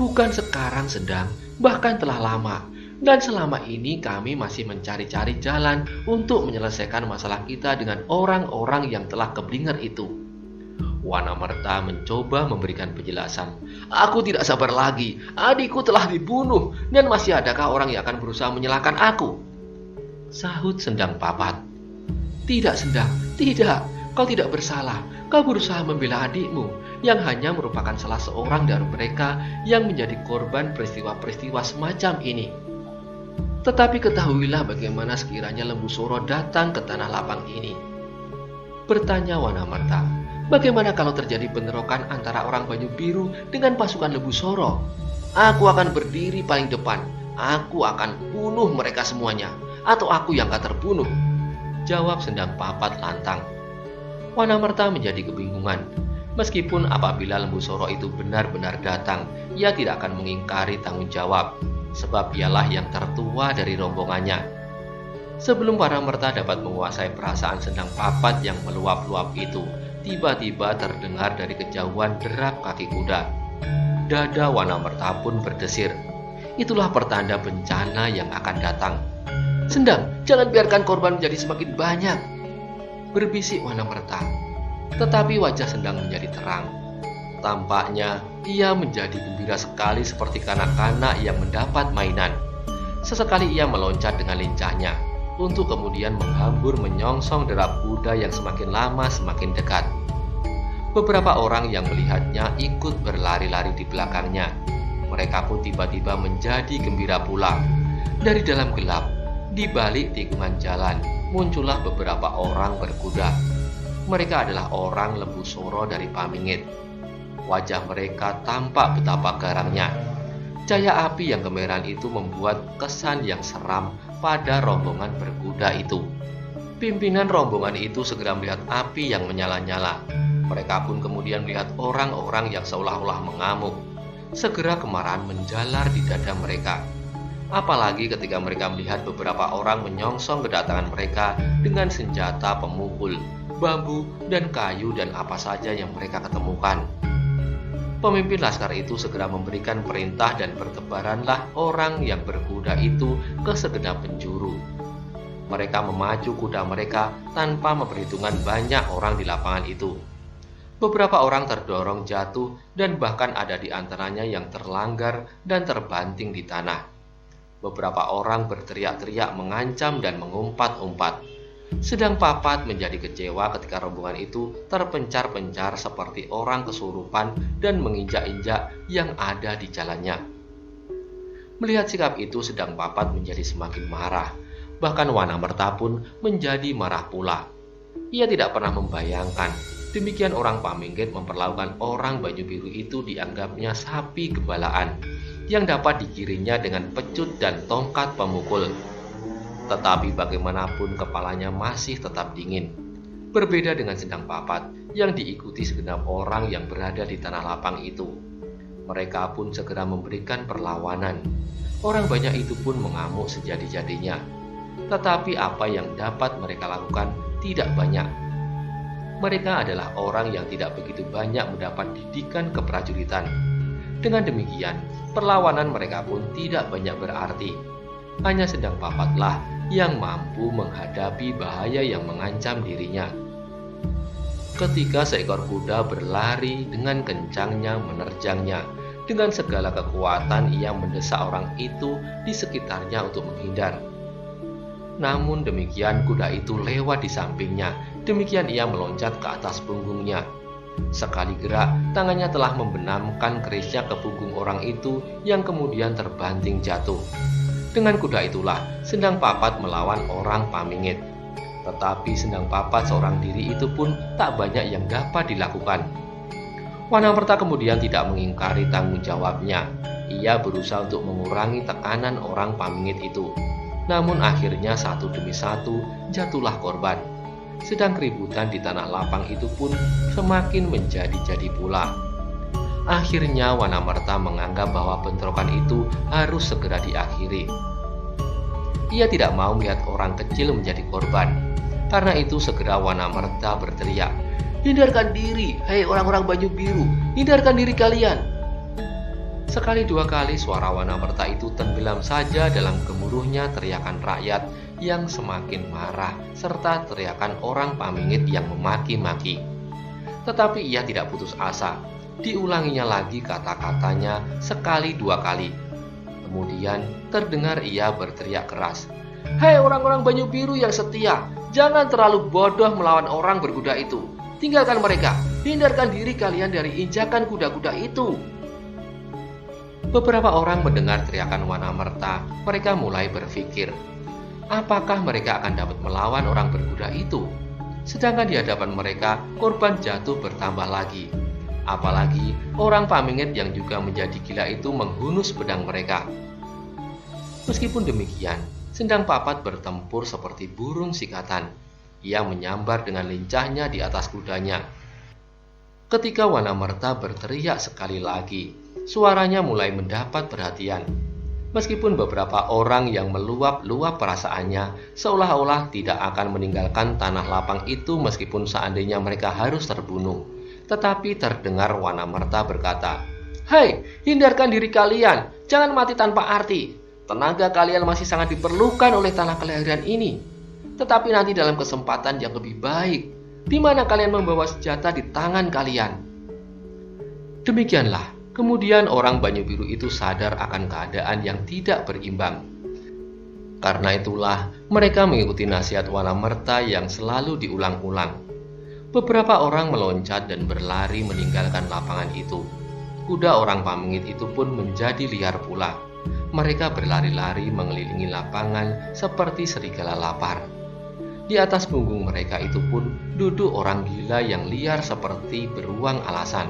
"Bukan sekarang Sendang, bahkan telah lama. Dan selama ini kami masih mencari-cari jalan untuk menyelesaikan masalah kita dengan orang-orang yang telah keblinger itu." Wanamerta mencoba memberikan penjelasan. "Aku tidak sabar lagi. Adikku telah dibunuh, dan masih adakah orang yang akan berusaha menyalahkan aku?" Sahut Sendang Papat. "Tidak Sendang, tidak. Kau tidak bersalah. Kau berusaha membela adikmu, yang hanya merupakan salah seorang dari mereka yang menjadi korban peristiwa-peristiwa semacam ini. Tetapi ketahuilah bagaimana sekiranya Lembu Soro datang ke tanah lapang ini," bertanya Wanamerta. "Bagaimana kalau terjadi bentrokan antara orang Banyu Biru dengan pasukan Lembu Soro? Aku akan berdiri paling depan. Aku akan bunuh mereka semuanya. Atau aku yang akan terbunuh," jawab Sendang Papat lantang. Wanamerta menjadi kebingungan. Meskipun apabila Lembu Soro itu benar-benar datang, ia tidak akan mengingkari tanggung jawab, sebab ialah yang tertua dari rombongannya. Sebelum Wanamerta dapat menguasai perasaan Sendang Papat yang meluap-luap itu, tiba-tiba terdengar dari kejauhan derap kaki kuda. Dada Wanamerta pun berdesir. Itulah pertanda bencana yang akan datang. "Sendang, jangan biarkan korban menjadi semakin banyak," berbisik Wanamerta. Tetapi wajah Sendang menjadi terang. Tampaknya ia menjadi gembira sekali seperti kanak-kanak yang mendapat mainan. Sesekali ia meloncat dengan lincahnya, untuk kemudian menghambur menyongsong derap kuda yang semakin lama semakin dekat. Beberapa orang yang melihatnya ikut berlari-lari di belakangnya. Mereka pun tiba-tiba menjadi gembira pula. Dari dalam gelap, di balik tikungan jalan, muncullah beberapa orang berkuda. Mereka adalah orang Lembu Soro dari Pamingit. Wajah mereka tampak betapa garangnya. Cahaya api yang kemerahan itu membuat kesan yang seram pada rombongan berkuda itu. Pimpinan rombongan itu segera melihat api yang menyala-nyala. Mereka pun kemudian melihat orang-orang yang seolah-olah mengamuk. Segera kemarahan menjalar di dada mereka. Apalagi ketika mereka melihat beberapa orang menyongsong kedatangan mereka dengan senjata pemukul, bambu, dan kayu dan apa saja yang mereka ketemukan. Pemimpin laskar itu segera memberikan perintah dan bertebaranlah orang yang berkuda itu ke segenap penjuru. Mereka memacu kuda mereka tanpa memperhitungkan banyak orang di lapangan itu. Beberapa orang terdorong jatuh dan bahkan ada di antaranya yang terlanggar dan terbanting di tanah. Beberapa orang berteriak-teriak mengancam dan mengumpat-umpat. Sendang Papat menjadi kecewa ketika rombongan itu terpencar-pencar seperti orang kesurupan dan menginjak-injak yang ada di jalannya. Melihat sikap itu, Sendang Papat menjadi semakin marah. Bahkan Wanamerta pun menjadi marah pula. Ia tidak pernah membayangkan demikian orang Pamingit memperlakukan orang Banyu Biru itu. Dianggapnya sapi gembalaan yang dapat digiringnya dengan pecut dan tongkat pemukul. Tetapi bagaimanapun kepalanya masih tetap dingin. Berbeda dengan Sendang Papat yang diikuti segenap orang yang berada di tanah lapang itu. Mereka pun segera memberikan perlawanan. Orang banyak itu pun mengamuk sejadi-jadinya. Tetapi apa yang dapat mereka lakukan tidak banyak. Mereka adalah orang yang tidak begitu banyak mendapat didikan keprajuritan. Dengan demikian, perlawanan mereka pun tidak banyak berarti. Hanya Sendang Papatlah yang mampu menghadapi bahaya yang mengancam dirinya. Ketika seekor kuda berlari dengan kencangnya menerjangnya, dengan segala kekuatan ia mendesak orang itu di sekitarnya untuk menghindar. Namun demikian kuda itu lewat di sampingnya, demikian ia meloncat ke atas punggungnya. Sekali gerak, tangannya telah membenamkan kerisnya ke punggung orang itu yang kemudian terbanting jatuh. Dengan kuda itulah Sendang Papat melawan orang Pamingit. Tetapi Sendang Papat seorang diri itu pun tak banyak yang dapat dilakukan. Wanamerta kemudian tidak mengingkari tanggung jawabnya. Ia berusaha untuk mengurangi tekanan orang Pamingit itu. Namun akhirnya satu demi satu jatuhlah korban. Sedang keributan di tanah lapang itu pun semakin menjadi-jadi pula. Akhirnya Wanamerta menganggap bahwa bentrokan itu harus segera diakhiri. Ia tidak mau melihat orang kecil menjadi korban. Karena itu segera Wanamerta berteriak, "Hindarkan diri, hei orang-orang baju biru, hindarkan diri kalian!" Sekali dua kali suara Wanamerta itu tenggelam saja dalam gemuruhnya teriakan rakyat yang semakin marah serta teriakan orang Pamingit yang memaki-maki. Tetapi ia tidak putus asa. Diulanginya lagi kata-katanya sekali dua kali. Kemudian terdengar ia berteriak keras, "Hei orang-orang baju biru yang setia, jangan terlalu bodoh melawan orang berkuda itu. Tinggalkan mereka, hindarkan diri kalian dari injakan kuda-kuda itu." Beberapa orang mendengar teriakan Wanamerta. Mereka mulai berpikir, apakah mereka akan dapat melawan orang berkuda itu? Sedangkan di hadapan mereka, korban jatuh bertambah lagi. Apalagi orang Pamingit yang juga menjadi gila itu menghunus pedang mereka. Meskipun demikian, Sendang Papat bertempur seperti burung sikatan. Ia menyambar dengan lincahnya di atas kudanya. Ketika Wanamerta berteriak sekali lagi, suaranya mulai mendapat perhatian. Meskipun beberapa orang yang meluap-luap perasaannya seolah-olah tidak akan meninggalkan tanah lapang itu meskipun seandainya mereka harus terbunuh. Tetapi terdengar Wanamerta berkata, "Hei, hindarkan diri kalian, jangan mati tanpa arti. Tenaga kalian masih sangat diperlukan oleh tanah kelahiran ini. Tetapi nanti dalam kesempatan yang lebih baik, di mana kalian membawa senjata di tangan kalian." Demikianlah, kemudian orang Banyu Biru itu sadar akan keadaan yang tidak berimbang. Karena itulah mereka mengikuti nasihat Wanamerta yang selalu diulang-ulang. Beberapa orang meloncat dan berlari meninggalkan lapangan itu. Kuda orang Pamingit itu pun menjadi liar pula. Mereka berlari-lari mengelilingi lapangan seperti serigala lapar. Di atas punggung mereka itu pun duduk orang gila yang liar seperti beruang alasan.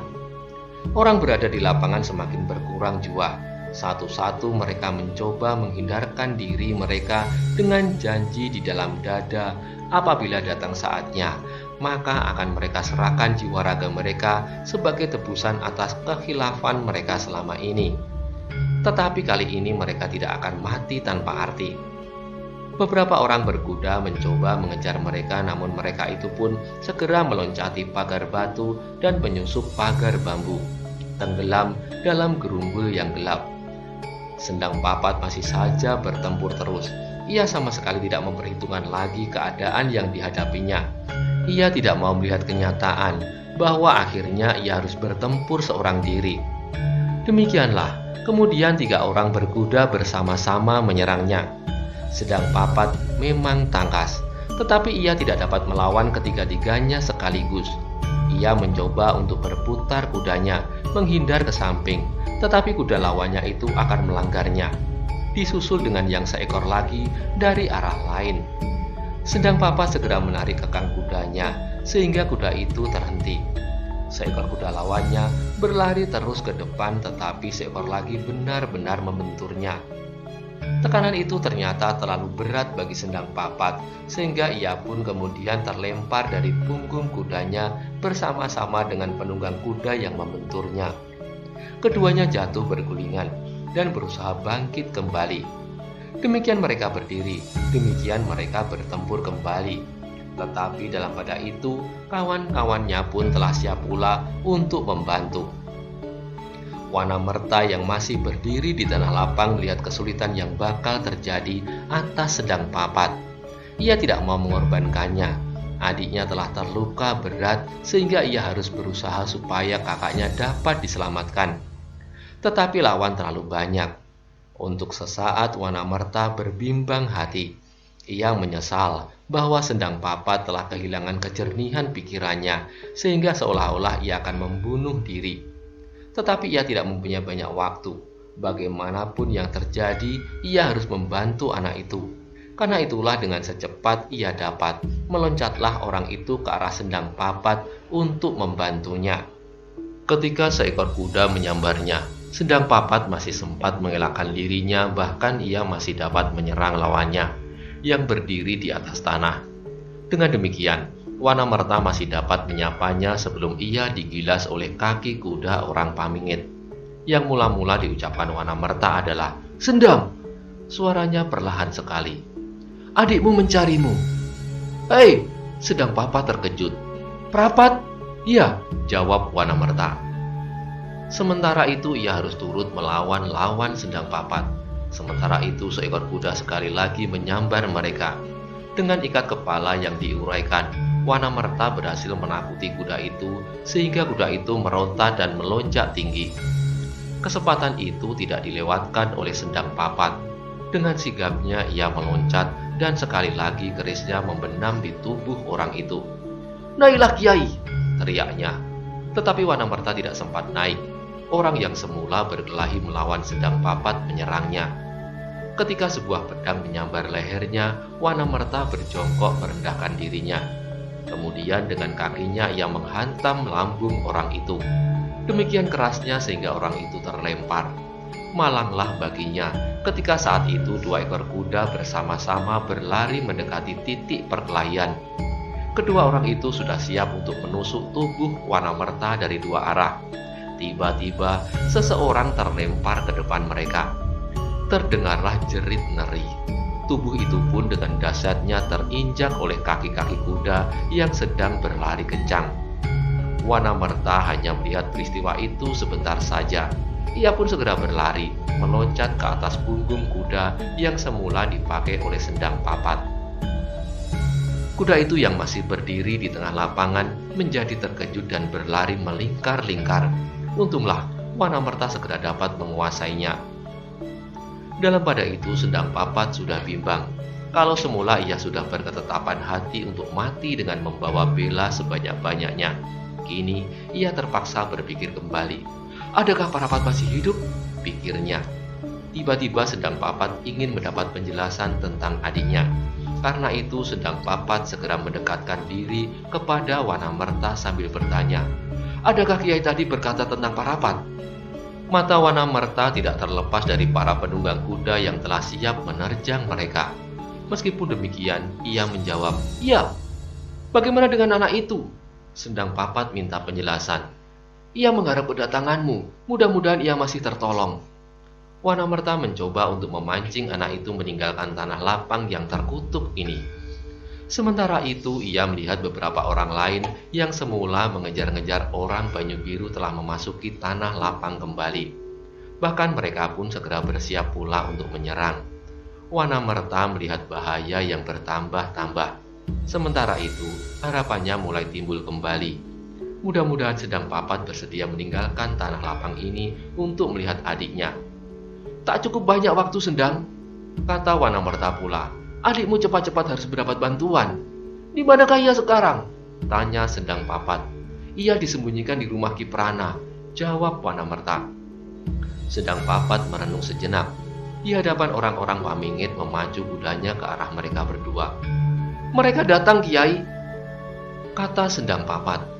Orang berada di lapangan semakin berkurang jua. Satu-satu mereka mencoba menghindarkan diri mereka dengan janji di dalam dada, apabila datang saatnya, maka akan mereka serahkan jiwa raga mereka sebagai tebusan atas kekhilafan mereka selama ini. Tetapi kali ini mereka tidak akan mati tanpa arti. Beberapa orang berkuda mencoba mengejar mereka, namun mereka itu pun segera meloncati pagar batu dan menyusup pagar bambu, tenggelam dalam gerumbul yang gelap. Sendang Papat masih saja bertempur terus. Ia sama sekali tidak memperhitungkan lagi keadaan yang dihadapinya. Ia tidak mau melihat kenyataan bahwa akhirnya ia harus bertempur seorang diri. Demikianlah, kemudian 3 orang berkuda bersama-sama menyerangnya. Sendang Papat memang tangkas, tetapi ia tidak dapat melawan ketiga-tiganya sekaligus. Ia mencoba untuk berputar kudanya, menghindar ke samping, tetapi kuda lawannya itu akan melanggarnya. Disusul dengan yang seekor lagi dari arah lain. Sendang Papat segera menarik kekang kudanya, sehingga kuda itu terhenti. Seekor kuda lawannya berlari terus ke depan, tetapi seekor lagi benar-benar membenturnya. Tekanan itu ternyata terlalu berat bagi Sendang Papat, sehingga ia pun kemudian terlempar dari punggung kudanya bersama-sama dengan penunggang kuda yang membenturnya. Keduanya jatuh bergulingan dan berusaha bangkit kembali. Demikian mereka berdiri, demikian mereka bertempur kembali. Tetapi dalam pada itu, kawan-kawannya pun telah siap pula untuk membantu. Wanamerta yang masih berdiri di tanah lapang melihat kesulitan yang bakal terjadi atas Sedang Papat. Ia tidak mau mengorbankannya. Adiknya telah terluka berat sehingga ia harus berusaha supaya kakaknya dapat diselamatkan. Tetapi lawan terlalu banyak. Untuk sesaat Wanamerta berbimbang hati. Ia menyesal bahwa Sedang Papat telah kehilangan kejernihan pikirannya sehingga seolah-olah ia akan membunuh diri. Tetapi ia tidak mempunyai banyak waktu. Bagaimanapun yang terjadi, ia harus membantu anak itu. Karena itulah dengan secepat ia dapat, meloncatlah orang itu ke arah Sedang Papat untuk membantunya. Ketika seekor kuda menyambarnya, Sedang Papat masih sempat mengelakkan dirinya, bahkan ia masih dapat menyerang lawannya yang berdiri di atas tanah. Dengan demikian, Wanamerta masih dapat menyapanya sebelum ia digilas oleh kaki kuda orang Pamingit. Yang mula-mula diucapkan Wanamerta adalah, "Sendam!" Suaranya perlahan sekali. "Adikmu mencarimu." "Hei!" Sedang Papat terkejut. "Prapat?" "Iya," jawab Wanamerta. Sementara itu ia harus turut melawan lawan Sedang Papat. Sementara itu seekor kuda sekali lagi menyambar mereka. Dengan ikat kepala yang diuraikan, Wanamerta berhasil menakuti kuda itu sehingga kuda itu meronta dan melonjak tinggi. Kesempatan itu tidak dilewatkan oleh Sedang Papat. Dengan sigapnya ia meloncat dan sekali lagi kerisnya membenam di tubuh orang itu. "Naiklah Kiai!" teriaknya. Tetapi Wanamerta tidak sempat naik. Orang yang semula berkelahi melawan Sedang Papat menyerangnya. Ketika sebuah pedang menyambar lehernya, Wanamerta berjongkok merendahkan dirinya. Kemudian dengan kakinya ia menghantam lambung orang itu. Demikian kerasnya sehingga orang itu terlempar. Malanglah baginya ketika saat itu dua ekor kuda bersama-sama berlari mendekati titik perkelahian. Kedua orang itu sudah siap untuk menusuk tubuh Wanamerta dari dua arah. Tiba-tiba seseorang terlempar ke depan mereka. Terdengarlah jerit ngeri. Tubuh itu pun dengan dahsyatnya terinjak oleh kaki-kaki kuda yang sedang berlari kencang. Wanamerta hanya melihat peristiwa itu sebentar saja. Ia pun segera berlari, meloncat ke atas punggung kuda yang semula dipakai oleh Sedang Papat. Kuda itu yang masih berdiri di tengah lapangan menjadi terkejut dan berlari melingkar-lingkar. Untunglah Wanamerta segera dapat menguasainya. Dalam pada itu Sedang Papat sudah bimbang. Kalau semula ia sudah berketetapan hati untuk mati dengan membawa bela sebanyak-banyaknya, kini ia terpaksa berpikir kembali. Adakah Parapat masih hidup? Pikirnya. Tiba-tiba Sedang Papat ingin mendapat penjelasan tentang adiknya. Karena itu Sedang Papat segera mendekatkan diri kepada Wanamerta sambil bertanya, "Adakah Kiai tadi berkata tentang Parapat?" Mata Wanamerta tidak terlepas dari para penunggang kuda yang telah siap menerjang mereka. Meskipun demikian, ia menjawab, "Iya." "Bagaimana dengan anak itu?" Sedang Papat minta penjelasan. "Ia mengharap kedatanganmu. Mudah-mudahan ia masih tertolong." Wanamerta mencoba untuk memancing anak itu meninggalkan tanah lapang yang terkutuk ini. Sementara itu, ia melihat beberapa orang lain yang semula mengejar-ngejar orang Banyu Biru telah memasuki tanah lapang kembali. Bahkan mereka pun segera bersiap pula untuk menyerang. Wanamerta melihat bahaya yang bertambah-tambah. Sementara itu, harapannya mulai timbul kembali. Mudah-mudahan Sedang Papat bersedia meninggalkan tanah lapang ini untuk melihat adiknya. "Tak cukup banyak waktu, Sendang," kata Wanamerta pula. "Adikmu cepat-cepat harus mendapat bantuan." "Di manakah ia sekarang?" tanya Sedang Papat. "Ia disembunyikan di rumah Ki Prana," jawab Wanamerta. Sedang Papat merenung sejenak. Di hadapan orang-orang Pamingit memacu kudanya ke arah mereka berdua. "Mereka datang, Kiai," kata Sedang Papat.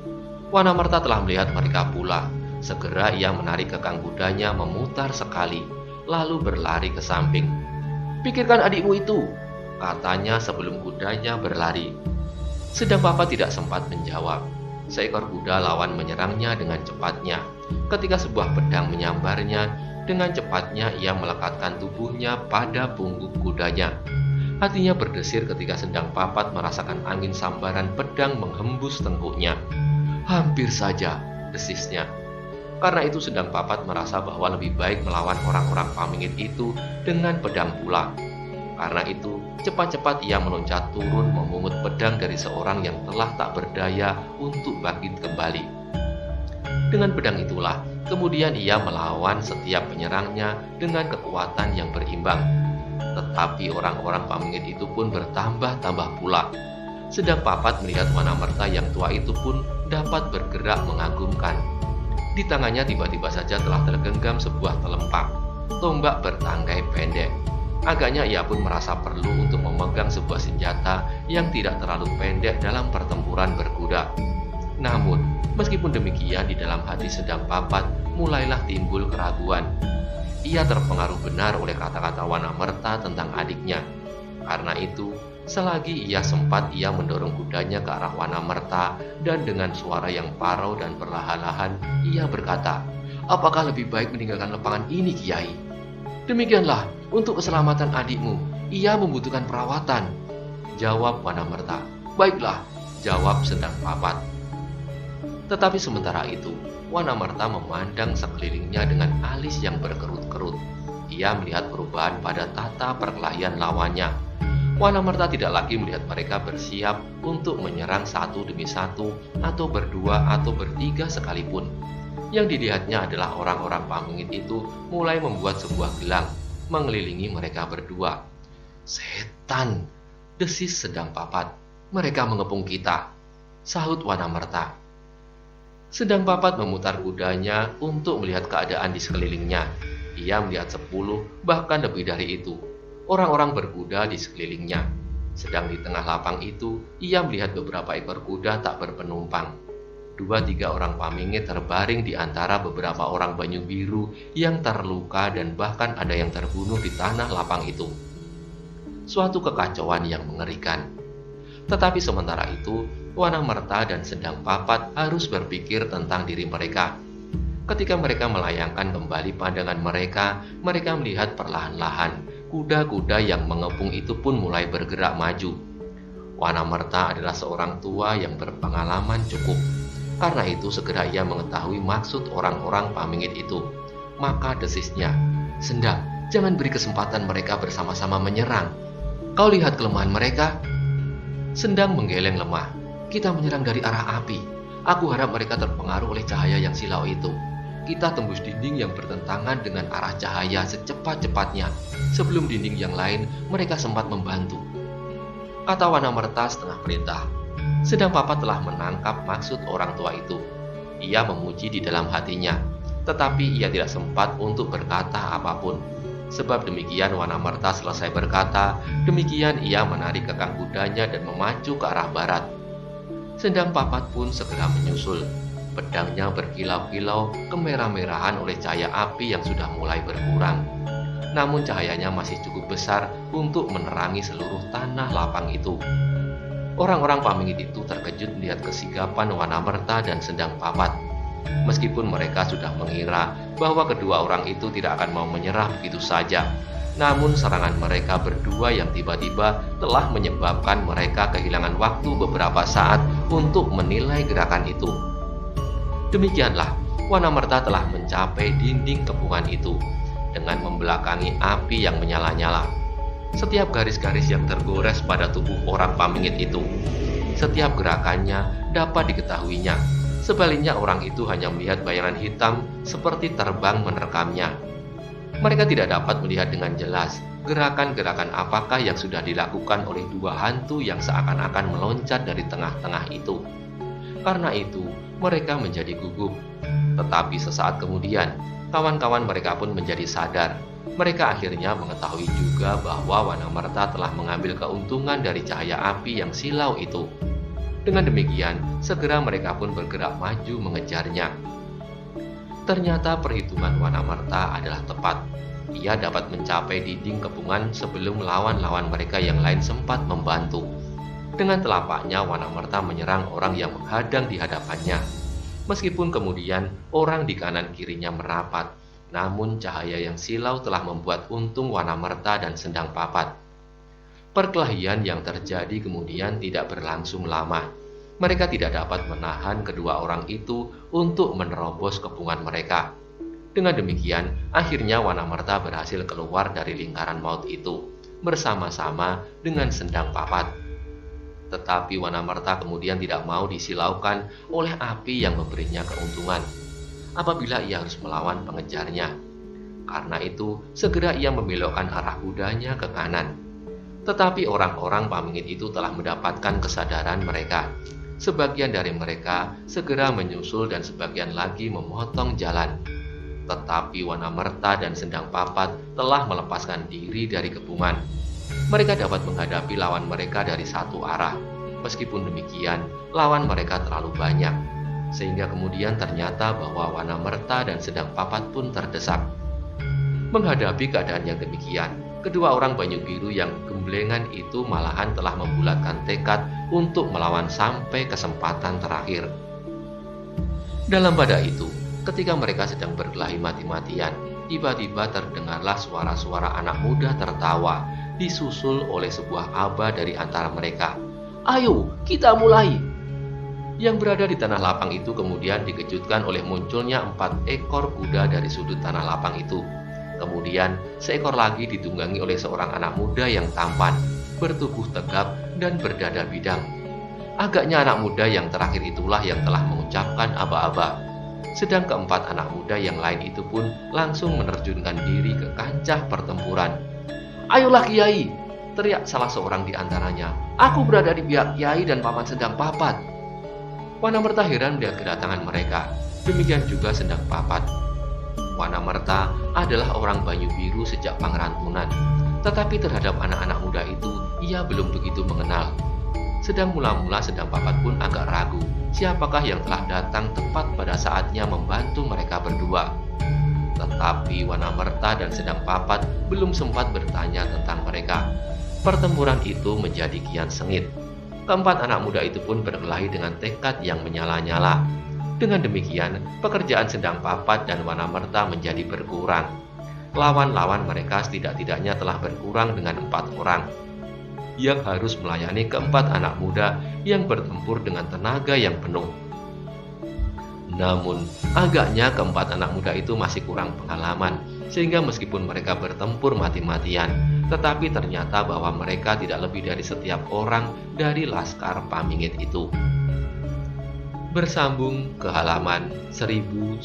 Wanamerta telah melihat mereka pula. Segera ia menarik kekang kudanya memutar sekali, lalu berlari ke samping. "Pikirkan adikmu itu," katanya sebelum kudanya berlari. Sedang Papat tidak sempat menjawab. Seekor kuda lawan menyerangnya dengan cepatnya. Ketika sebuah pedang menyambarnya, dengan cepatnya ia melekatkan tubuhnya pada punggung kudanya. Hatinya berdesir ketika Sendang Papat merasakan angin sambaran pedang menghembus tengkuknya. Hampir saja, desisnya. Karena itu Sendang Papat merasa bahwa lebih baik melawan orang-orang Pamingit itu dengan pedang pula. Karena itu, cepat-cepat ia meloncat turun memungut pedang dari seorang yang telah tak berdaya untuk bangkit kembali. Dengan pedang itulah, kemudian ia melawan setiap penyerangnya dengan kekuatan yang berimbang. Tetapi orang-orang Pamingit itu pun bertambah-tambah pula. Sendang Papat melihat Wanamerta yang tua itu pun dapat bergerak mengagumkan. Di tangannya tiba-tiba saja telah tergenggam sebuah telempak, tombak bertangkai pendek. Agaknya ia pun merasa perlu untuk memegang sebuah senjata yang tidak terlalu pendek dalam pertempuran berkuda. Namun, meskipun demikian di dalam hati Sendang Papat mulailah timbul keraguan. Ia terpengaruh benar oleh kata-kata Wanamerta tentang adiknya. Karena itu, selagi ia sempat ia mendorong kudanya ke arah Wanamerta dan dengan suara yang parau dan perlahan-lahan ia berkata, "Apakah lebih baik meninggalkan lapangan ini, Kiai? Demikianlah, untuk keselamatan adikmu, ia membutuhkan perawatan," jawab Wanamerta. "Baiklah," jawab Sendang Papat. Tetapi sementara itu, Wanamerta memandang sekelilingnya dengan alis yang berkerut-kerut. Ia melihat perubahan pada tata perkelahian lawannya. Wanamerta tidak lagi melihat mereka bersiap untuk menyerang satu demi satu, atau berdua atau bertiga sekalipun. Yang dilihatnya adalah orang-orang Pamingit itu mulai membuat sebuah gelang mengelilingi mereka berdua. "Setan!" desis Sendang Papat. "Mereka mengepung kita," sahut Wanamerta. Sendang Papat memutar kudanya untuk melihat keadaan di sekelilingnya. Ia melihat 10, bahkan lebih dari itu, orang-orang berkuda di sekelilingnya. Sedang di tengah lapang itu, ia melihat beberapa ekor kuda tak berpenumpang. 2-3 orang Pamingit terbaring di antara beberapa orang Banyu Biru yang terluka dan bahkan ada yang terbunuh di tanah lapang itu. Suatu kekacauan yang mengerikan. Tetapi sementara itu, Wanamerta dan Sendang Papat harus berpikir tentang diri mereka. Ketika mereka melayangkan kembali pandangan mereka melihat perlahan-lahan kuda-kuda yang mengepung itu pun mulai bergerak maju. Wanamerta adalah seorang tua yang berpengalaman cukup. Karena itu segera ia mengetahui maksud orang-orang Pamingit itu. Maka desisnya, "Sendang, jangan beri kesempatan mereka bersama-sama menyerang. Kau lihat kelemahan mereka?" Sendang menggeleng lemah. "Kita menyerang dari arah api. Aku harap mereka terpengaruh oleh cahaya yang silau itu. Kita tembus dinding yang bertentangan dengan arah cahaya secepat-cepatnya. Sebelum dinding yang lain, mereka sempat membantu," kata Wanamerta setengah perintah. Sendang Papat telah menangkap maksud orang tua itu. Ia memuji di dalam hatinya, tetapi ia tidak sempat untuk berkata apapun. Sebab demikian Wanamerta selesai berkata, demikian ia menarik kekang kudanya dan memacu ke arah barat. Sendang Papat pun segera menyusul. Pedangnya berkilau-kilau kemerah-merahan oleh cahaya api yang sudah mulai berkurang. Namun cahayanya masih cukup besar untuk menerangi seluruh tanah lapang itu. Orang-orang Pamingit itu terkejut melihat kesigapan Wanamerta dan Sendang Papat. Meskipun mereka sudah mengira bahwa kedua orang itu tidak akan mau menyerah begitu saja, namun serangan mereka berdua yang tiba-tiba telah menyebabkan mereka kehilangan waktu beberapa saat untuk menilai gerakan itu. Demikianlah, Wanamerta telah mencapai dinding kepungan itu dengan membelakangi api yang menyala-nyala. Setiap garis-garis yang tergores pada tubuh orang Pamingit itu, setiap gerakannya dapat diketahuinya. Sebaliknya orang itu hanya melihat bayangan hitam seperti terbang menerkamnya. Mereka tidak dapat melihat dengan jelas gerakan-gerakan apakah yang sudah dilakukan oleh dua hantu yang seakan-akan meloncat dari tengah-tengah itu. Karena itu, mereka menjadi gugup. Tetapi sesaat kemudian, kawan-kawan mereka pun menjadi sadar. Mereka akhirnya mengetahui juga bahwa Wanamerta telah mengambil keuntungan dari cahaya api yang silau itu. Dengan demikian, segera mereka pun bergerak maju mengejarnya. Ternyata perhitungan Wanamerta adalah tepat. Ia dapat mencapai dinding kepungan sebelum lawan-lawan mereka yang lain sempat membantu. Dengan telapaknya Wanamerta menyerang orang yang menghadang di hadapannya. Meskipun kemudian orang di kanan kirinya merapat, namun cahaya yang silau telah membuat untung Wanamerta dan Sendang Papat. Perkelahian yang terjadi kemudian tidak berlangsung lama. Mereka tidak dapat menahan kedua orang itu untuk menerobos kepungan mereka. Dengan demikian, akhirnya Wanamerta berhasil keluar dari lingkaran maut itu bersama-sama dengan Sendang Papat. Tetapi Wanamerta kemudian tidak mau disilaukan oleh api yang memberinya keuntungan apabila ia harus melawan pengejarnya. Karena itu, segera ia membelokkan arah kudanya ke kanan. Tetapi orang-orang Pamingit itu telah mendapatkan kesadaran mereka. Sebagian dari mereka segera menyusul dan sebagian lagi memotong jalan. Tetapi Wanamerta dan Sendang Papat telah melepaskan diri dari kepungan. Mereka dapat menghadapi lawan mereka dari satu arah. Meskipun demikian, lawan mereka terlalu banyak. Sehingga kemudian ternyata bahwa Wanamerta dan Sendang Papat pun terdesak. Menghadapi keadaan yang demikian, kedua orang Banyu Biru yang gemblengan itu malahan telah membulatkan tekad untuk melawan sampai kesempatan terakhir. Dalam pada itu, ketika mereka sedang berkelahi mati-matian, tiba-tiba terdengarlah suara-suara anak muda tertawa, disusul oleh sebuah aba dari antara mereka. "Ayo, kita mulai!" Yang berada di tanah lapang itu kemudian dikejutkan oleh munculnya 4 ekor kuda dari sudut tanah lapang itu. Kemudian, seekor lagi ditunggangi oleh seorang anak muda yang tampan, bertubuh tegap, dan berdada bidang. Agaknya anak muda yang terakhir itulah yang telah mengucapkan aba-aba. Sedang keempat anak muda yang lain itu pun langsung menerjunkan diri ke kancah pertempuran. "Ayolah Kiai!" teriak salah seorang di antaranya. "Aku berada di pihak Kiai dan Paman Sendang Papat." Wanamerta heran melihat kedatangan mereka. Demikian juga Sendang Papat. Wanamerta adalah orang Banyu Biru sejak pangrantunan, tetapi terhadap anak-anak muda itu ia belum begitu mengenal. Sedang mula-mula Sendang Papat pun agak ragu siapakah yang telah datang tepat pada saatnya membantu mereka berdua. Tetapi Wanamerta dan Sendang Papat belum sempat bertanya tentang mereka. Pertempuran itu menjadi kian sengit. Keempat anak muda itu pun berkelahi dengan tekad yang menyala-nyala. Dengan demikian, pekerjaan Sendang Papat dan Wanamerta menjadi berkurang. Lawan-lawan mereka setidak-tidaknya telah berkurang dengan 4 orang yang harus melayani keempat anak muda yang bertempur dengan tenaga yang penuh. Namun, agaknya keempat anak muda itu masih kurang pengalaman, sehingga meskipun mereka bertempur mati-matian, tetapi ternyata bahwa mereka tidak lebih dari setiap orang dari Laskar Pamingit itu. Bersambung ke halaman 1092.